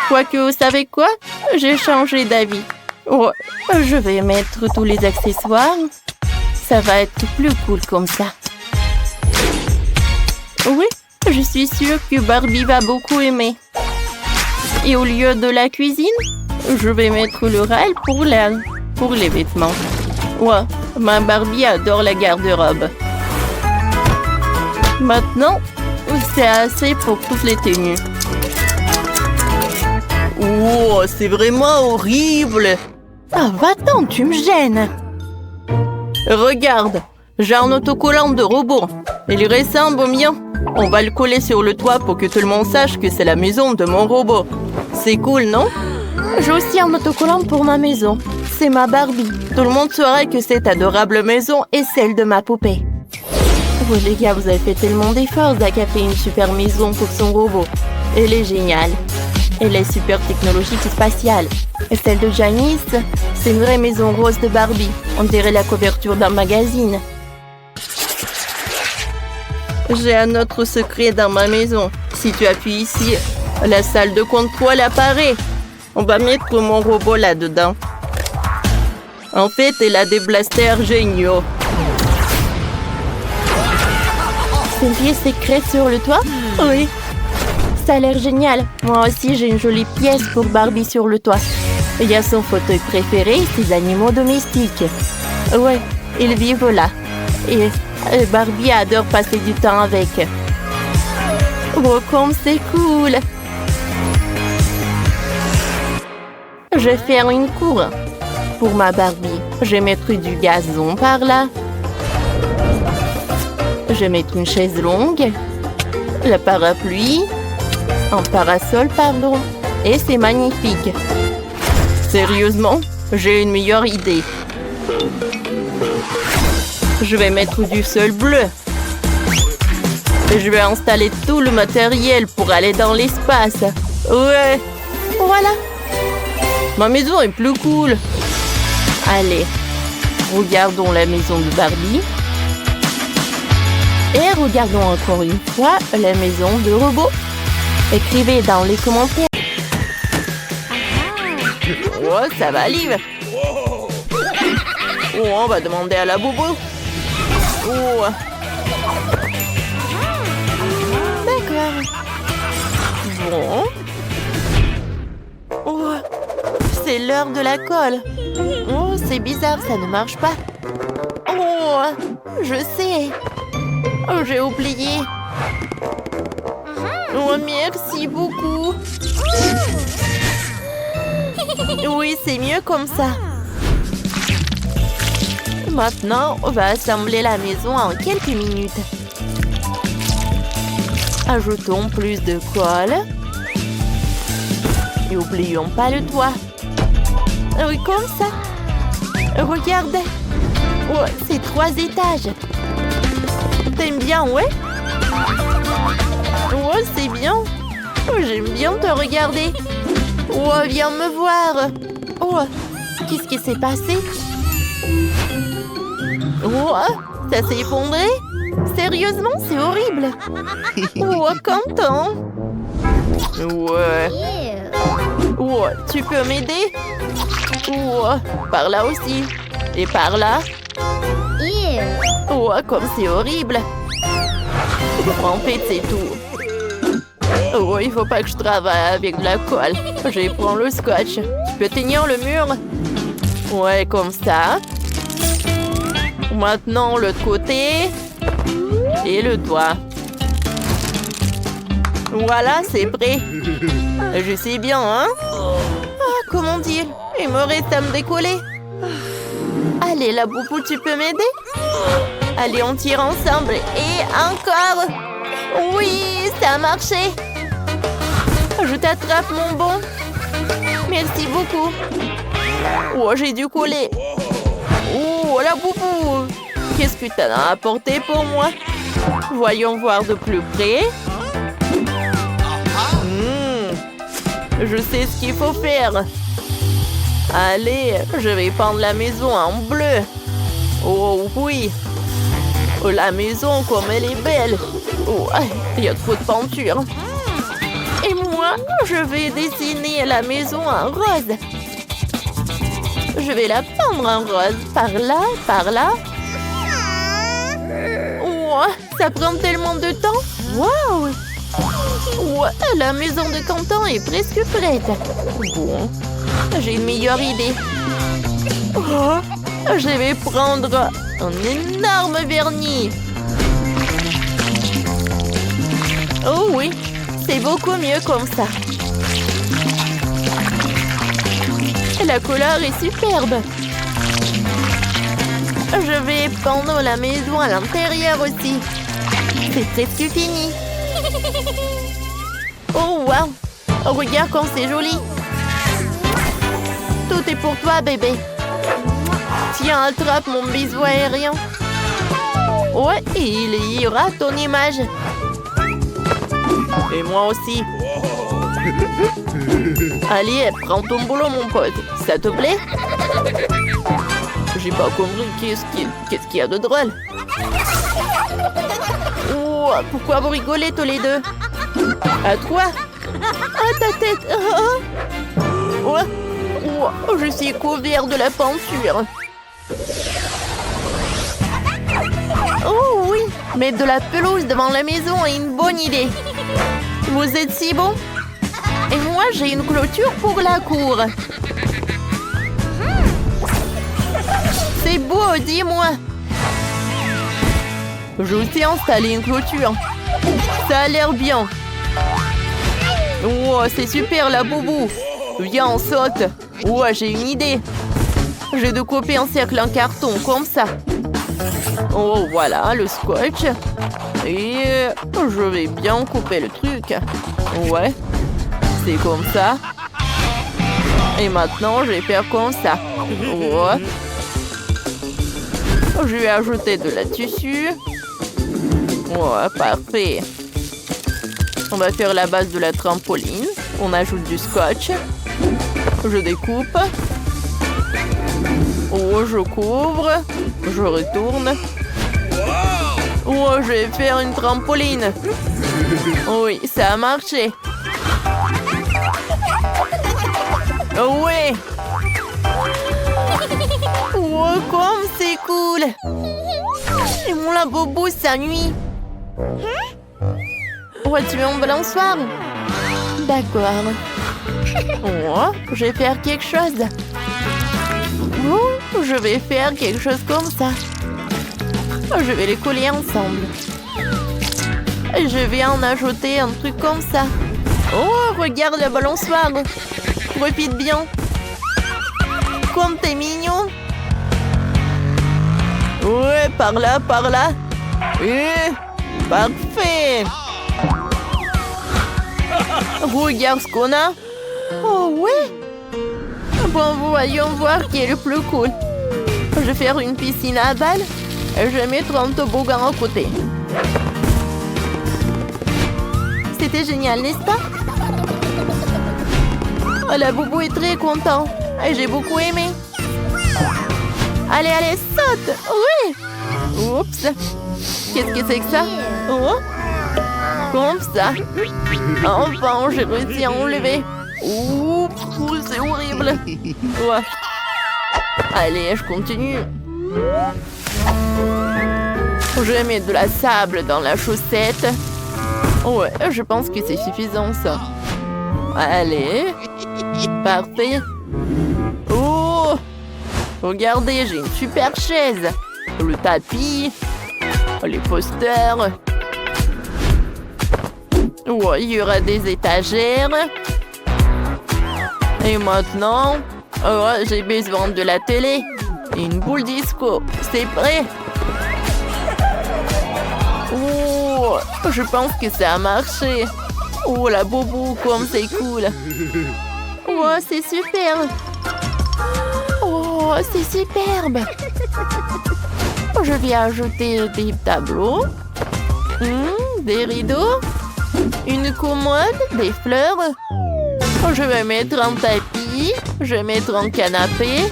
Quoique, vous savez quoi? J'ai changé d'avis. Oh, je vais mettre tous les accessoires. Ça va être plus cool comme ça. Oui, je suis sûre que Barbie va beaucoup aimer. Et au lieu de la cuisine, je vais mettre le rail pour les vêtements. Ouais, ma Barbie adore la garde-robe. Maintenant, c'est assez pour toutes les tenues. Oh, c'est vraiment horrible. Ah, va-t'en, tu me gênes. Regarde, j'ai un autocollant de robot. Il ressemble au mien. On va le coller sur le toit pour que tout le monde sache que c'est la maison de mon robot. C'est cool, non? J'ai aussi un autocollant pour ma maison. C'est ma Barbie. Tout le monde saura que cette adorable maison est celle de ma poupée. Oh les gars, vous avez fait tellement d'efforts. Zach a fait une super maison pour son robot. Elle est géniale. Elle est super technologique et spatiale. Et celle de Janice, c'est une vraie maison rose de Barbie. On dirait la couverture d'un magazine. J'ai un autre secret dans ma maison. Si tu appuies ici, la salle de contrôle apparaît. On va mettre mon robot là-dedans. En fait, elle a des blasters géniaux. C'est une pièce secrète sur le toit? Oui. Ça a l'air génial. Moi aussi, j'ai une jolie pièce pour Barbie sur le toit. Il y a son fauteuil préféré et ses animaux domestiques. Ouais, ils vivent là. Et Barbie adore passer du temps avec. Oh, comme c'est cool! Je vais faire une cour pour ma Barbie. Je vais mettre du gazon par là. Je vais mettre une chaise longue. Le parapluie. Un parasol, pardon. Et c'est magnifique. Sérieusement, j'ai une meilleure idée. Je vais mettre du sol bleu. Et je vais installer tout le matériel pour aller dans l'espace. Ouais, voilà. Ma maison est plus cool. Allez, regardons la maison de Barbie. Et regardons encore une fois la maison de robot. Écrivez dans les commentaires. Oh, ça va, Liv. Oh, on va demander à la bobo. Oh. D'accord. Bon. Oh, c'est l'heure de la colle. Oh, c'est bizarre, ça ne marche pas. Oh, je sais. Oh, j'ai oublié. Oh, merci beaucoup. Oui, c'est mieux comme ça. Maintenant, on va assembler la maison en quelques minutes. Ajoutons plus de colle. Et n'oublions pas le toit. Oui, comme ça. Regardez. Oh, c'est 3 étages. T'aimes bien, ouais? Oh, c'est bien. Oh, j'aime bien te regarder. Oh, viens me voir. Oh, qu'est-ce qui s'est passé? Oh, ça s'est effondré? Sérieusement, c'est horrible. Oh, content. Ouais. Oh, tu peux m'aider? Oh, par là aussi. Et par là. Oh, comme c'est horrible. En fait, c'est tout. Oh, il faut pas que je travaille avec de la colle. Je vais prendre le scotch. Tu peux tenir le mur? Ouais, comme ça. Maintenant, l'autre côté. Et le toit. Voilà, c'est prêt. Je sais bien, hein? Ah, comment dire? Il me reste à me décoller. Allez, la boubou, tu peux m'aider? Allez, on tire ensemble. Et encore. Oui, ça a marché. Je t'attrape, mon bon. Merci beaucoup. Oh, j'ai dû coller. Oh, la boubou. Qu'est-ce que t'en as apporté pour moi? Voyons voir de plus près. Je sais ce qu'il faut faire. Allez, je vais peindre la maison en bleu. Oh oui. Oh, la maison comme elle est belle. Oh, il y a trop de peinture. Et moi, je vais dessiner la maison en rose. Je vais la peindre en rose. Par là, par là. Oh, ça prend tellement de temps. Waouh! Ouais, la maison de Quentin est presque prête. Bon, j'ai une meilleure idée. Oh, je vais prendre un énorme vernis. Oh oui, c'est beaucoup mieux comme ça. La couleur est superbe. Je vais peindre la maison à l'intérieur aussi. C'est presque fini. Oh, wow! Regarde comme c'est joli. Tout est pour toi, bébé. Tiens, attrape mon bisou aérien. Ouais, il y aura ton image. Et moi aussi. Allez, prends ton boulot, mon pote. Ça te plaît? J'ai pas compris qu'est-ce qu'il y a de drôle. Oh, pourquoi vous rigolez tous les deux? À toi? À ta tête? Oh, oh, je suis couvert de la peinture. Oh oui, mettre de la pelouse devant la maison est une bonne idée. Vous êtes si bon? Et moi, j'ai une clôture pour la cour. C'est beau, dis-moi. Je t'ai installé une clôture. Ça a l'air bien. Oh, c'est super, la boubou. Viens, on saute. Oh, j'ai une idée. Je vais couper un cercle en carton, comme ça. Oh, voilà, le scotch. Et je vais bien couper le truc. Ouais, c'est comme ça. Et maintenant, je vais faire comme ça. Ouais. Je vais ajouter de la tissu. Ouais, parfait. On va faire la base de la trampoline. On ajoute du scotch. Je découpe. Oh, je couvre. Je retourne. Oh, je vais faire une trampoline. Oui, ça a marché. Ouais. Oh, comme c'est cool. Et mon la bobo s'ennuie. Oh, tu es en balançoire? D'accord. Oh, je vais faire quelque chose. Oh, je vais faire quelque chose comme ça. Oh, je vais les coller ensemble. Je vais en ajouter un truc comme ça. Oh, regarde la balançoire. Profite bien. Comme t'es mignon. Ouais, par là, par là. Parfait. Regarde ce qu'on a. Oh, ouais. Bon, voyons voir qui est le plus cool. Je vais faire une piscine à balles et je vais mettre un toboggan à côté. C'était génial, n'est-ce pas? Oh, la boubou est très contente et j'ai beaucoup aimé. Allez, allez, saute! Oui! Oups! Qu'est-ce que c'est que ça? Oh! Comme ça. Enfin, j'ai réussi à enlever. Oups! C'est horrible. Ouais. Allez, je continue. Je vais mettre de la sable dans la chaussette. Ouais, je pense que c'est suffisant, ça. Allez. Parfait. Oh! Regardez, j'ai une super chaise. le tapis, les posters. Ouais, il y aura des étagères. Et maintenant, oh, j'ai besoin de la télé. Et une boule disco. C'est prêt. Oh, je pense que ça a marché. Oh, la boubou, comme c'est cool. Oh, c'est super. Oh, c'est superbe. Je vais ajouter des tableaux, des rideaux, une commode, des fleurs. Je vais mettre un tapis, je vais mettre un canapé.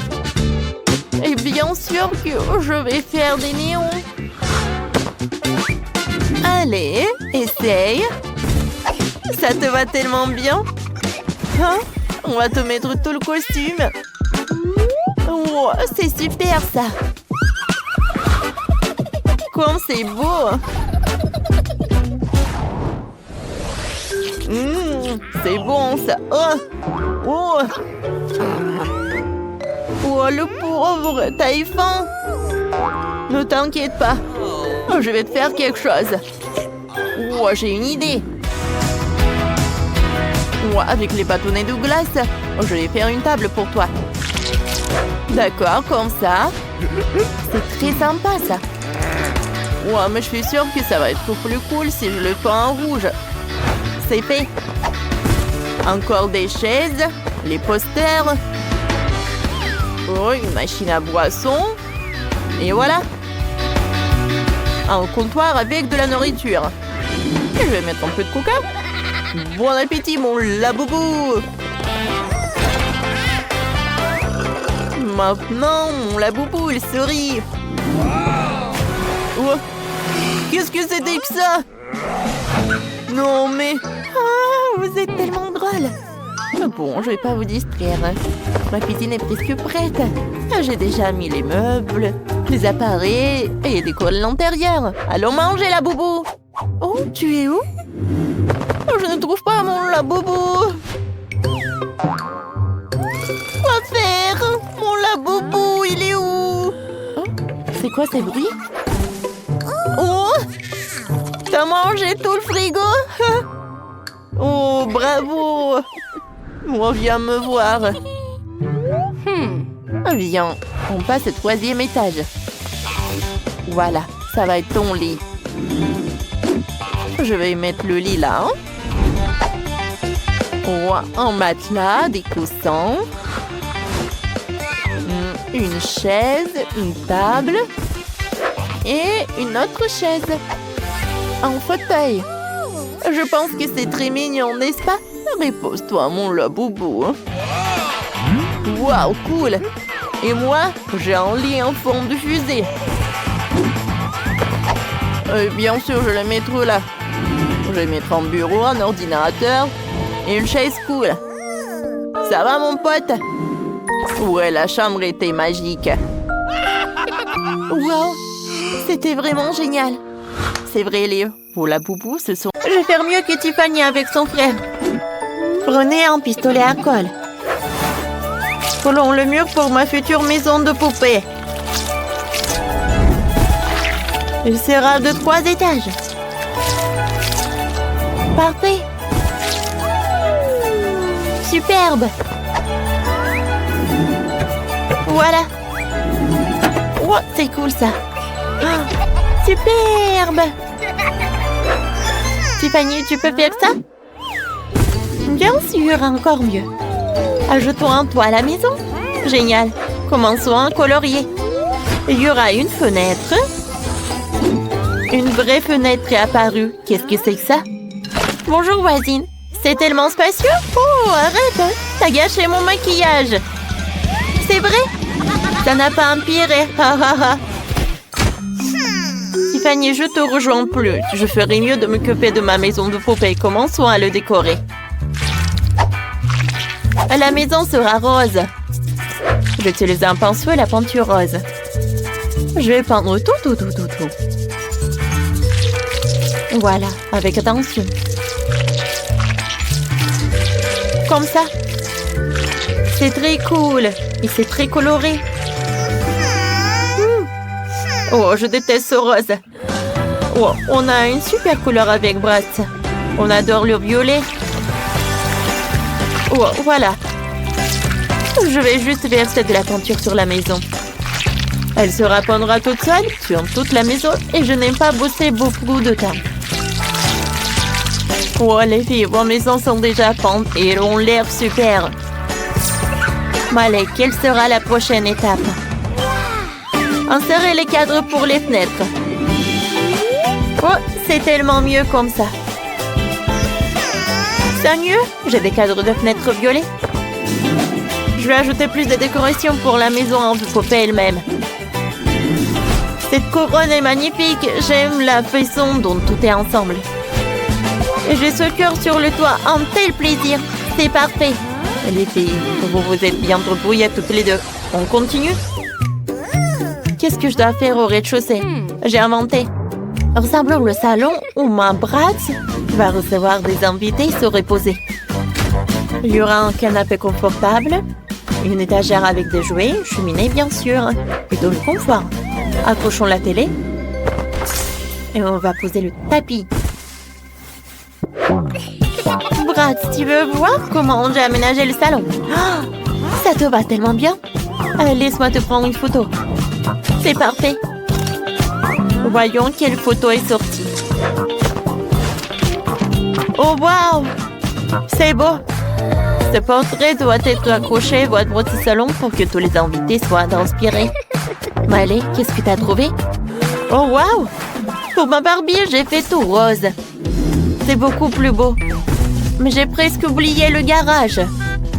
Et bien sûr que je vais faire des néons. Allez, essaye. Ça te va tellement bien. Hein? On va te mettre tout le costume. Oh, c'est super ça. Comme c'est beau. C'est bon ça. Oh. Oh. Oh, le pauvre, t'as eu faim? Ne t'inquiète pas. Je vais te faire quelque chose. Oh, j'ai une idée. Oh, avec les bâtonnets de glace, je vais faire une table pour toi. D'accord, comme ça. C'est très sympa ça. Ouais, mais je suis sûre que ça va être plus cool si je le peins en rouge. C'est fait. Encore des chaises, les posters. Oh, une machine à boisson. Et voilà. Un comptoir avec de la nourriture. Et je vais mettre un peu de coca. Bon appétit, mon laboubou. Maintenant, mon laboubou, il sourit. Oh. Qu'est-ce que c'était que ça? Non, mais... Ah, vous êtes tellement drôle. Bon, je vais pas vous distraire. Ma cuisine est presque prête. J'ai déjà mis les meubles, les appareils et décoré l'intérieur. Allons manger, la boubou. Oh, tu es où? Je ne trouve pas mon laboubou. Quoi faire? Mon laboubou, il est où? Oh, c'est quoi ces bruits? Oh! T'as mangé tout le frigo? Oh, bravo! Moi, viens me voir. Viens, on passe au 3e étage. Voilà, ça va être ton lit. Je vais mettre le lit là. Oh, un matelas, des coussins. Une chaise, une table. Et une autre chaise. Un fauteuil. Je pense que c'est très mignon, n'est-ce pas? Repose-toi, mon laboubou. Waouh, cool. Et moi, j'ai un lit en forme de fusée. Bien sûr, je le mettrai là. Je vais mettre un bureau, un ordinateur et une chaise cool. Ça va, mon pote? Ouais, la chambre était magique. Wow, c'était vraiment génial. C'est vrai, Léo. Pour la boubou, ce sont... Je vais faire mieux que Tiffany avec son frère. Prenez un pistolet à colle. Collons le mur pour ma future maison de poupée. Il sera de 3 étages. Parfait. Superbe. Voilà. Oh, c'est cool ça. Oh, superbe. Tiffany, tu peux faire ça? Bien sûr, encore mieux. Ajoutons un toit à la maison. Génial. Commençons à colorier. Il y aura une fenêtre. Une vraie fenêtre est apparue. Qu'est-ce que c'est que ça? Bonjour, voisine. C'est tellement spacieux. Oh, arrête. T'as gâché mon maquillage. C'est vrai? Ça n'a pas empiré. Tiffany, je te rejoins plus. Je ferai mieux de m'occuper de ma maison de poupée. Commençons à le décorer. La maison sera rose. J'utilise un pinceau et la peinture rose. Je vais peindre tout. Voilà, avec attention. Comme ça. C'est très cool. Et c'est très coloré. Oh, je déteste ce rose. Oh, on a une super couleur avec Bratz. On adore le violet. Oh, voilà. Je vais juste verser de la peinture sur la maison. Elle se répandra toute seule sur toute la maison et je n'aime pas bosser beaucoup de temps. Oh, les filles, vos maisons sont déjà peintes et elles ont l'air super. Allez, quelle sera la prochaine étape? Insérez les cadres pour les fenêtres. Oh, c'est tellement mieux comme ça. C'est mieux? J'ai des cadres de fenêtres violets. Je vais ajouter plus de décoration pour la maison en poupée elle-même. Cette couronne est magnifique. J'aime la façon dont tout est ensemble. Et j'ai ce cœur sur le toit. Un tel plaisir. C'est parfait. Les filles, vous êtes bien débrouillées toutes les deux. On continue? Qu'est-ce que je dois faire au rez-de-chaussée? J'ai inventé. Ressemble le salon où ma Bratz va recevoir des invités et se reposer. Il y aura un canapé confortable, une étagère avec des jouets, une cheminée bien sûr, et de le confort. Accrochons la télé et on va poser le tapis. Bratz, tu veux voir comment j'ai aménagé le salon? Oh, ça te va tellement bien. Laisse-moi te prendre une photo. C'est parfait. Voyons quelle photo est sortie. Oh, waouh! C'est beau! Ce portrait doit être accroché à votre petit salon pour que tous les invités soient inspirés. Allez, qu'est-ce que tu as trouvé? Oh, waouh! Pour ma Barbie, j'ai fait tout rose. C'est beaucoup plus beau. Mais j'ai presque oublié le garage.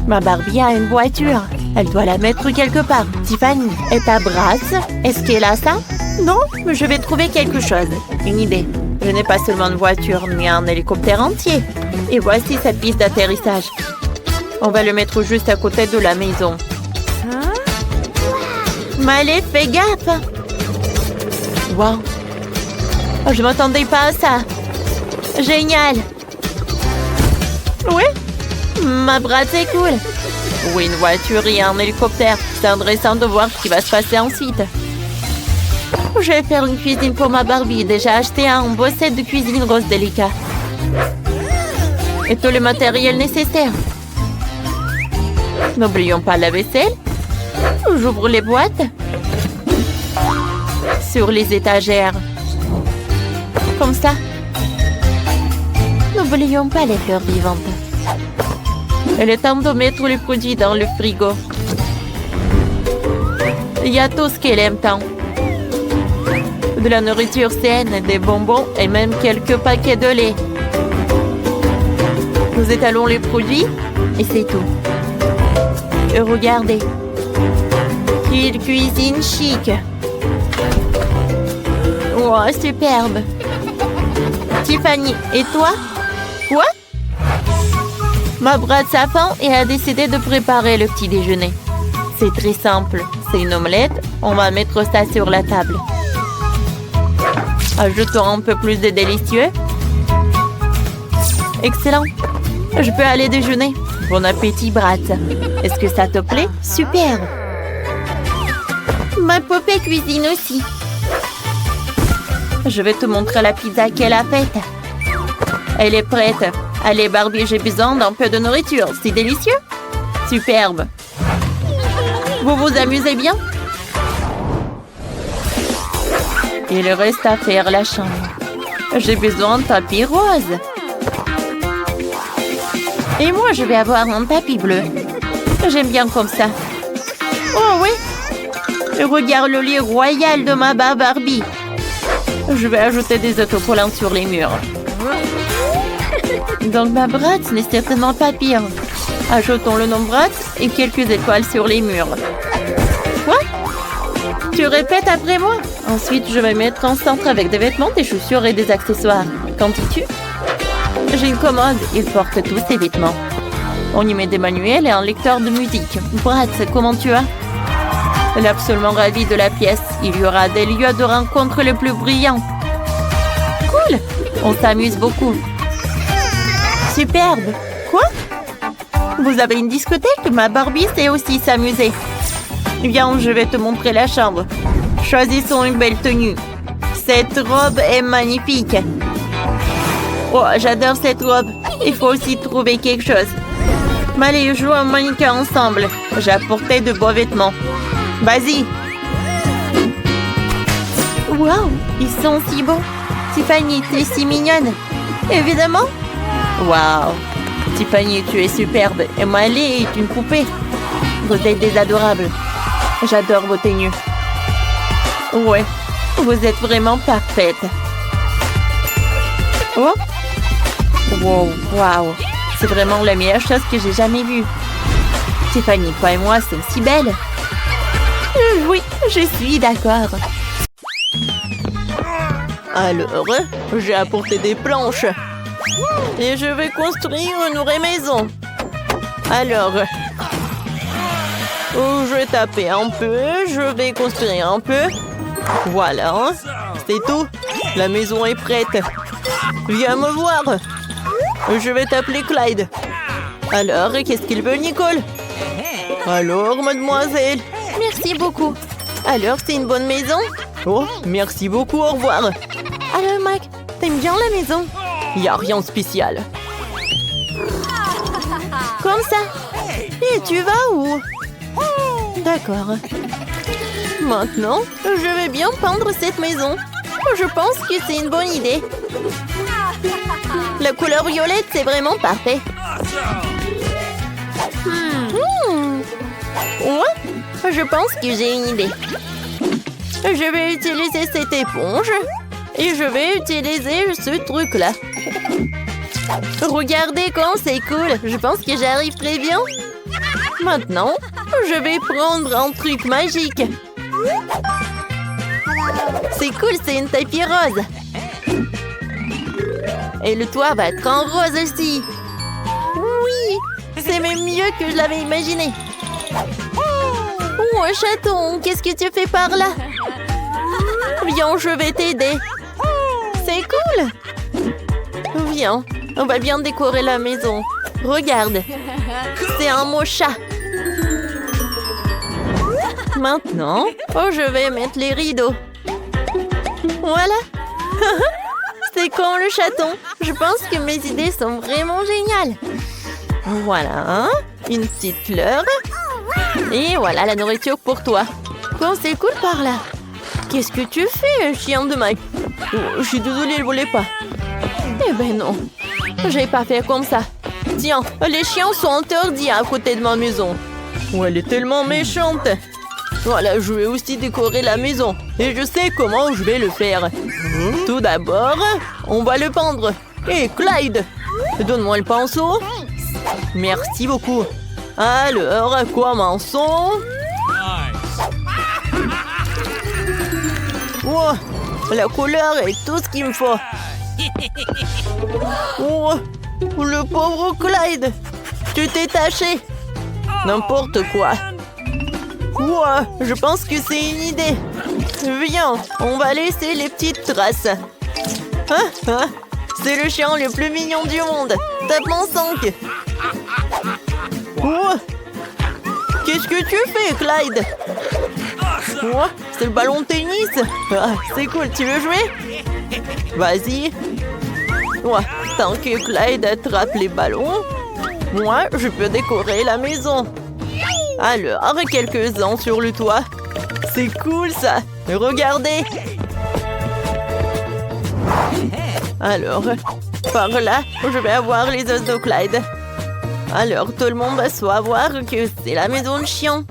Ma Barbie a une voiture. Elle doit la mettre quelque part. Tiffany, et ta Bratz, est-ce qu'elle a ça? Non, mais je vais trouver quelque chose. Une idée. Je n'ai pas seulement une voiture, mais un hélicoptère entier. Et voici cette piste d'atterrissage. On va le mettre juste à côté de la maison. Mais allez, fais gaffe! Wow! Oh, je m'attendais pas à ça. Génial! Oui? Ma Bratz est cool. Oui, une voiture et un hélicoptère. C'est intéressant de voir ce qui va se passer ensuite. Je vais faire une cuisine pour ma Barbie. Déjà acheté un beau set de cuisine rose délicat. Et tout le matériel nécessaire. N'oublions pas la vaisselle. J'ouvre les boîtes. Sur les étagères. Comme ça. N'oublions pas les fleurs vivantes. Il est temps de mettre les produits dans le frigo. Il y a tout ce qu'elle aime tant. De la nourriture saine, des bonbons et même quelques paquets de lait. Nous étalons les produits et c'est tout. Et regardez. Quelle cuisine chic. Wow, superbe. Tiffany, et toi? Quoi? Ma Bratz a faim et a décidé de préparer le petit déjeuner. C'est très simple. C'est une omelette. On va mettre ça sur la table. Ajoutons un peu plus de délicieux. Excellent. Je peux aller déjeuner. Bon appétit, Bratz. Est-ce que ça te plaît? Super. Ma poupée cuisine aussi. Je vais te montrer la pizza qu'elle a faite. Elle est prête. Allez, Barbie, j'ai besoin d'un peu de nourriture. C'est délicieux? Superbe. Vous vous amusez bien? Il reste à faire la chambre. J'ai besoin d'un tapis rose. Et moi, je vais avoir un tapis bleu. J'aime bien comme ça. Oh oui! Regarde le lit royal de ma Barbie. Je vais ajouter des autocollants sur les murs. Donc ma Bratz n'est certainement pas pire. Ajoutons le nom Bratz et quelques étoiles sur les murs. Quoi? Tu répètes après moi? Ensuite, je vais mettre en centre avec des vêtements, des chaussures et des accessoires. Qu'en dis-tu? J'ai une commode. Il porte tous ses vêtements. On y met des manuels et un lecteur de musique. Bratz, comment tu vas? Elle est absolument ravie de la pièce. Il y aura des lieux de rencontre les plus brillants. Cool! On s'amuse beaucoup. Superbe! Quoi? Vous avez une discothèque? Ma Barbie sait aussi s'amuser. Viens, je vais te montrer la chambre. Choisissons une belle tenue. Cette robe est magnifique. Oh, j'adore cette robe. Il faut aussi trouver quelque chose. Mais allez, jouons au mannequin ensemble. J'ai apporté de beaux vêtements. Vas-y. Wow, ils sont si beaux. Tiffany, tu es si mignonne. Évidemment. Wow. Tiffany, tu es superbe. Et Miley est une poupée. Vous êtes des adorables. J'adore vos tenues. Ouais, vous êtes vraiment parfaite. Oh. Wow, wow. C'est vraiment la meilleure chose que j'ai jamais vue. Tiffany, toi et moi sommes si belles. Oui, je suis d'accord. Alors, j'ai apporté des planches. Et je vais construire une vraie maison. Alors, je vais taper un peu, je vais construire un peu. Voilà, c'est tout. La maison est prête. Viens me voir. Je vais t'appeler Clyde. Alors, qu'est-ce qu'il veut, Nicole? Alors, mademoiselle. Merci beaucoup. Alors, c'est une bonne maison? Oh, merci beaucoup, au revoir. Alors, Mike, t'aimes bien la maison? Y a rien de spécial. Comme ça. Et tu vas où? D'accord. Maintenant, je vais bien peindre cette maison. Je pense que c'est une bonne idée. La couleur violette, c'est vraiment parfait. Ouais, je pense que j'ai une idée. Je vais utiliser cette éponge et je vais utiliser ce truc-là. Regardez comme c'est cool. Je pense que j'arrive très bien. Maintenant, je vais prendre un truc magique. C'est cool, c'est une tapis rose. Et le toit va être en rose aussi. Oui, c'est même mieux que je l'avais imaginé. Oh, un chaton, qu'est-ce que tu fais par là? Viens, je vais t'aider. C'est cool. Viens, on va bien décorer la maison. Regarde, c'est un mot chat. Maintenant, je vais mettre les rideaux. Voilà. C'est comme le chaton. Je pense que mes idées sont vraiment géniales. Voilà, une petite fleur. Et voilà la nourriture pour toi. Quand c'est cool par là. Qu'est-ce que tu fais, chien de Mike? Oh, je suis désolée, elle voulait pas. Eh ben non, j'ai pas fait comme ça. Tiens, les chiens sont interdits à côté de ma maison. Oh, elle est tellement méchante. Voilà, je vais aussi décorer la maison. Et je sais comment je vais le faire. Tout d'abord, on va le peindre. Et Clyde, donne-moi le pinceau. Merci beaucoup. Alors, commençons. Oh, la couleur est tout ce qu'il me faut. Oh, le pauvre Clyde. Tu t'es taché. N'importe quoi. Wow, je pense que c'est une idée. Viens, on va laisser les petites traces. C'est le chien le plus mignon du monde. Tape mon 5. Wow. Qu'est-ce que tu fais, Clyde? Wow, c'est le ballon de tennis. C'est cool, tu veux jouer? Vas-y. Ouais, tant que Clyde attrape les ballons, moi, je peux décorer la maison. Alors, quelques-uns sur le toit. C'est cool, ça. Regardez. Alors, par là, je vais avoir les os de Clyde. Alors, tout le monde va savoir que c'est la maison de chien.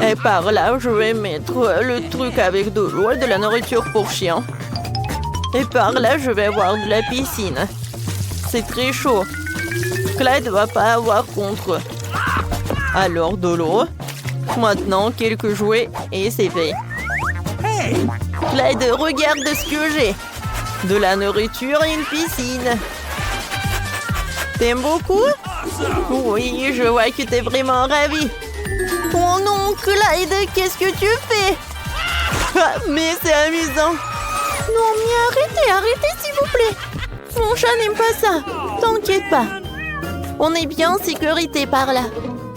Et par là, je vais mettre le truc avec de l'eau et de la nourriture pour chien. Et par là, je vais avoir de la piscine. C'est très chaud. Clyde va pas avoir contre. Alors, de l'eau. Maintenant, quelques jouets et c'est fait. Clyde, regarde ce que j'ai. De la nourriture et une piscine. T'aimes beaucoup? Oui, je vois que t'es vraiment ravi. Oh non, Clyde, qu'est-ce que tu fais? Mais c'est amusant. Non, mais arrêtez, s'il vous plaît. Mon chat n'aime pas ça. T'inquiète pas. On est bien en sécurité par là.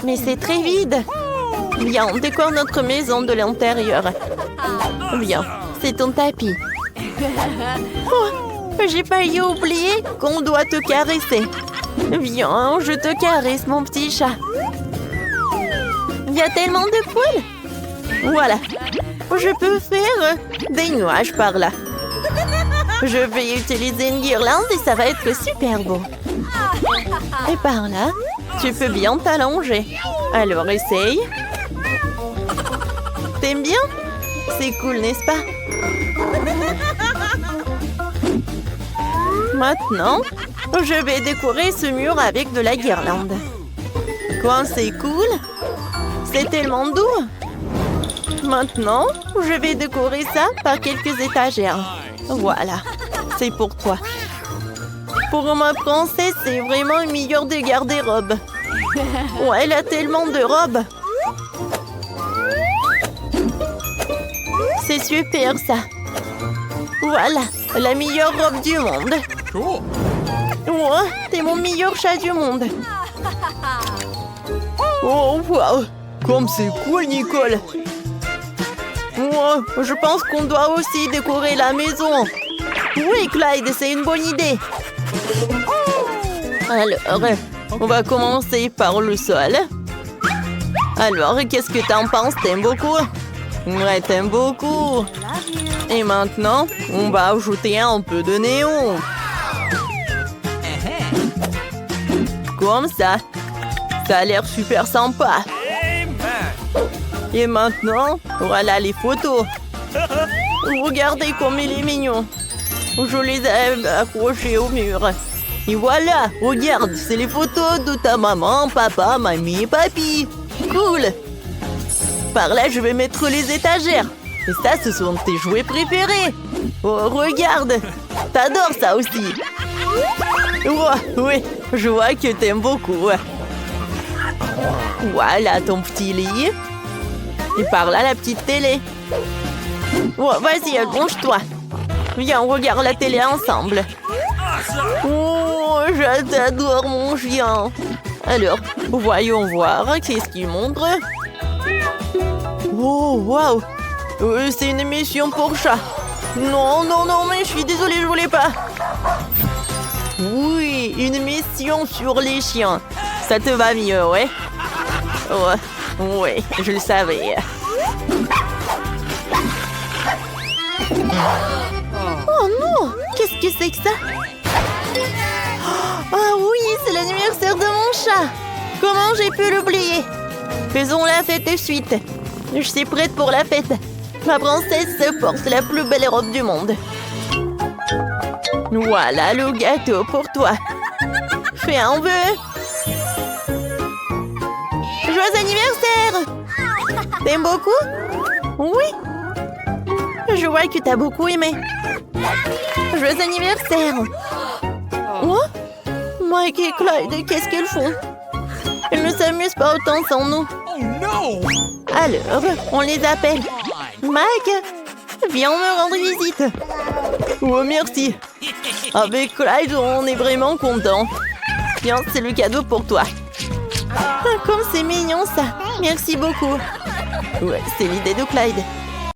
Mais c'est très vide. Viens, on décore notre maison de l'intérieur. Viens, c'est ton tapis. Oh, j'ai failli oublier qu'on doit te caresser. Viens, je te caresse, mon petit chat. Il y a tellement de poules. Voilà. Je peux faire des nuages par là. Je vais utiliser une guirlande et ça va être super beau. Et par là, tu peux bien t'allonger. Alors, essaye. T'aimes bien? C'est cool, n'est-ce pas? Maintenant, je vais décorer ce mur avec de la guirlande. Quoi, c'est cool? C'est tellement doux. Maintenant, je vais décorer ça par quelques étagères. Voilà, c'est pour toi. Pour ma princesse, c'est vraiment le meilleur des garde-robes. Oh, elle a tellement de robes. C'est super, ça. Voilà, la meilleure robe du monde. Oh, t'es mon meilleur chat du monde. Oh, wow. Comme c'est cool, Nicole. Oh, je pense qu'on doit aussi décorer la maison. Oui, Clyde, c'est une bonne idée. Alors, on va commencer par le sol. Alors, qu'est-ce que t'en penses? T'aimes beaucoup? Ouais, t'aimes beaucoup. Et maintenant, on va ajouter un peu de néon. Comme ça. Ça a l'air super sympa. Et maintenant, voilà les photos. Regardez comme il est mignon. Je les ai accrochées au mur. Et voilà, regarde, c'est les photos de ta maman, papa, mamie et papy. Cool. Par là, je vais mettre les étagères. Et ça, ce sont tes jouets préférés. Oh, regarde. T'adores ça aussi. Oh, oui, je vois que t'aimes beaucoup. Voilà ton petit lit. Et par là, la petite télé. Oh, vas-y, allonge-toi. Viens, on regarde la télé ensemble. Oh, j'adore mon chien. Alors, voyons voir. Qu'est-ce qu'il montre? Oh, waouh. C'est une émission pour chat. Non, non, non, mais je suis désolée, je voulais pas. Oui, une émission sur les chiens. Ça te va mieux, ouais? Oh, ouais, je le savais. Oh non! Qu'est-ce que c'est que ça? Ah oui, c'est l'anniversaire de mon chat! Comment j'ai pu l'oublier? Faisons la fête de suite. Je suis prête pour la fête. Ma princesse porte la plus belle robe du monde. Voilà le gâteau pour toi. Fais un vœu. Joyeux anniversaire! T'aimes beaucoup? Oui. Je vois que t'as beaucoup aimé. Joyeux anniversaire! Oh? Mike et Clyde, qu'est-ce qu'ils font? Ils ne s'amusent pas autant sans nous. Alors, on les appelle. Mike, viens me rendre visite. Oh, merci. Avec Clyde, on est vraiment contents. Tiens, c'est le cadeau pour toi. Ah, comme c'est mignon ça. Merci beaucoup. Ouais, c'est l'idée de Clyde.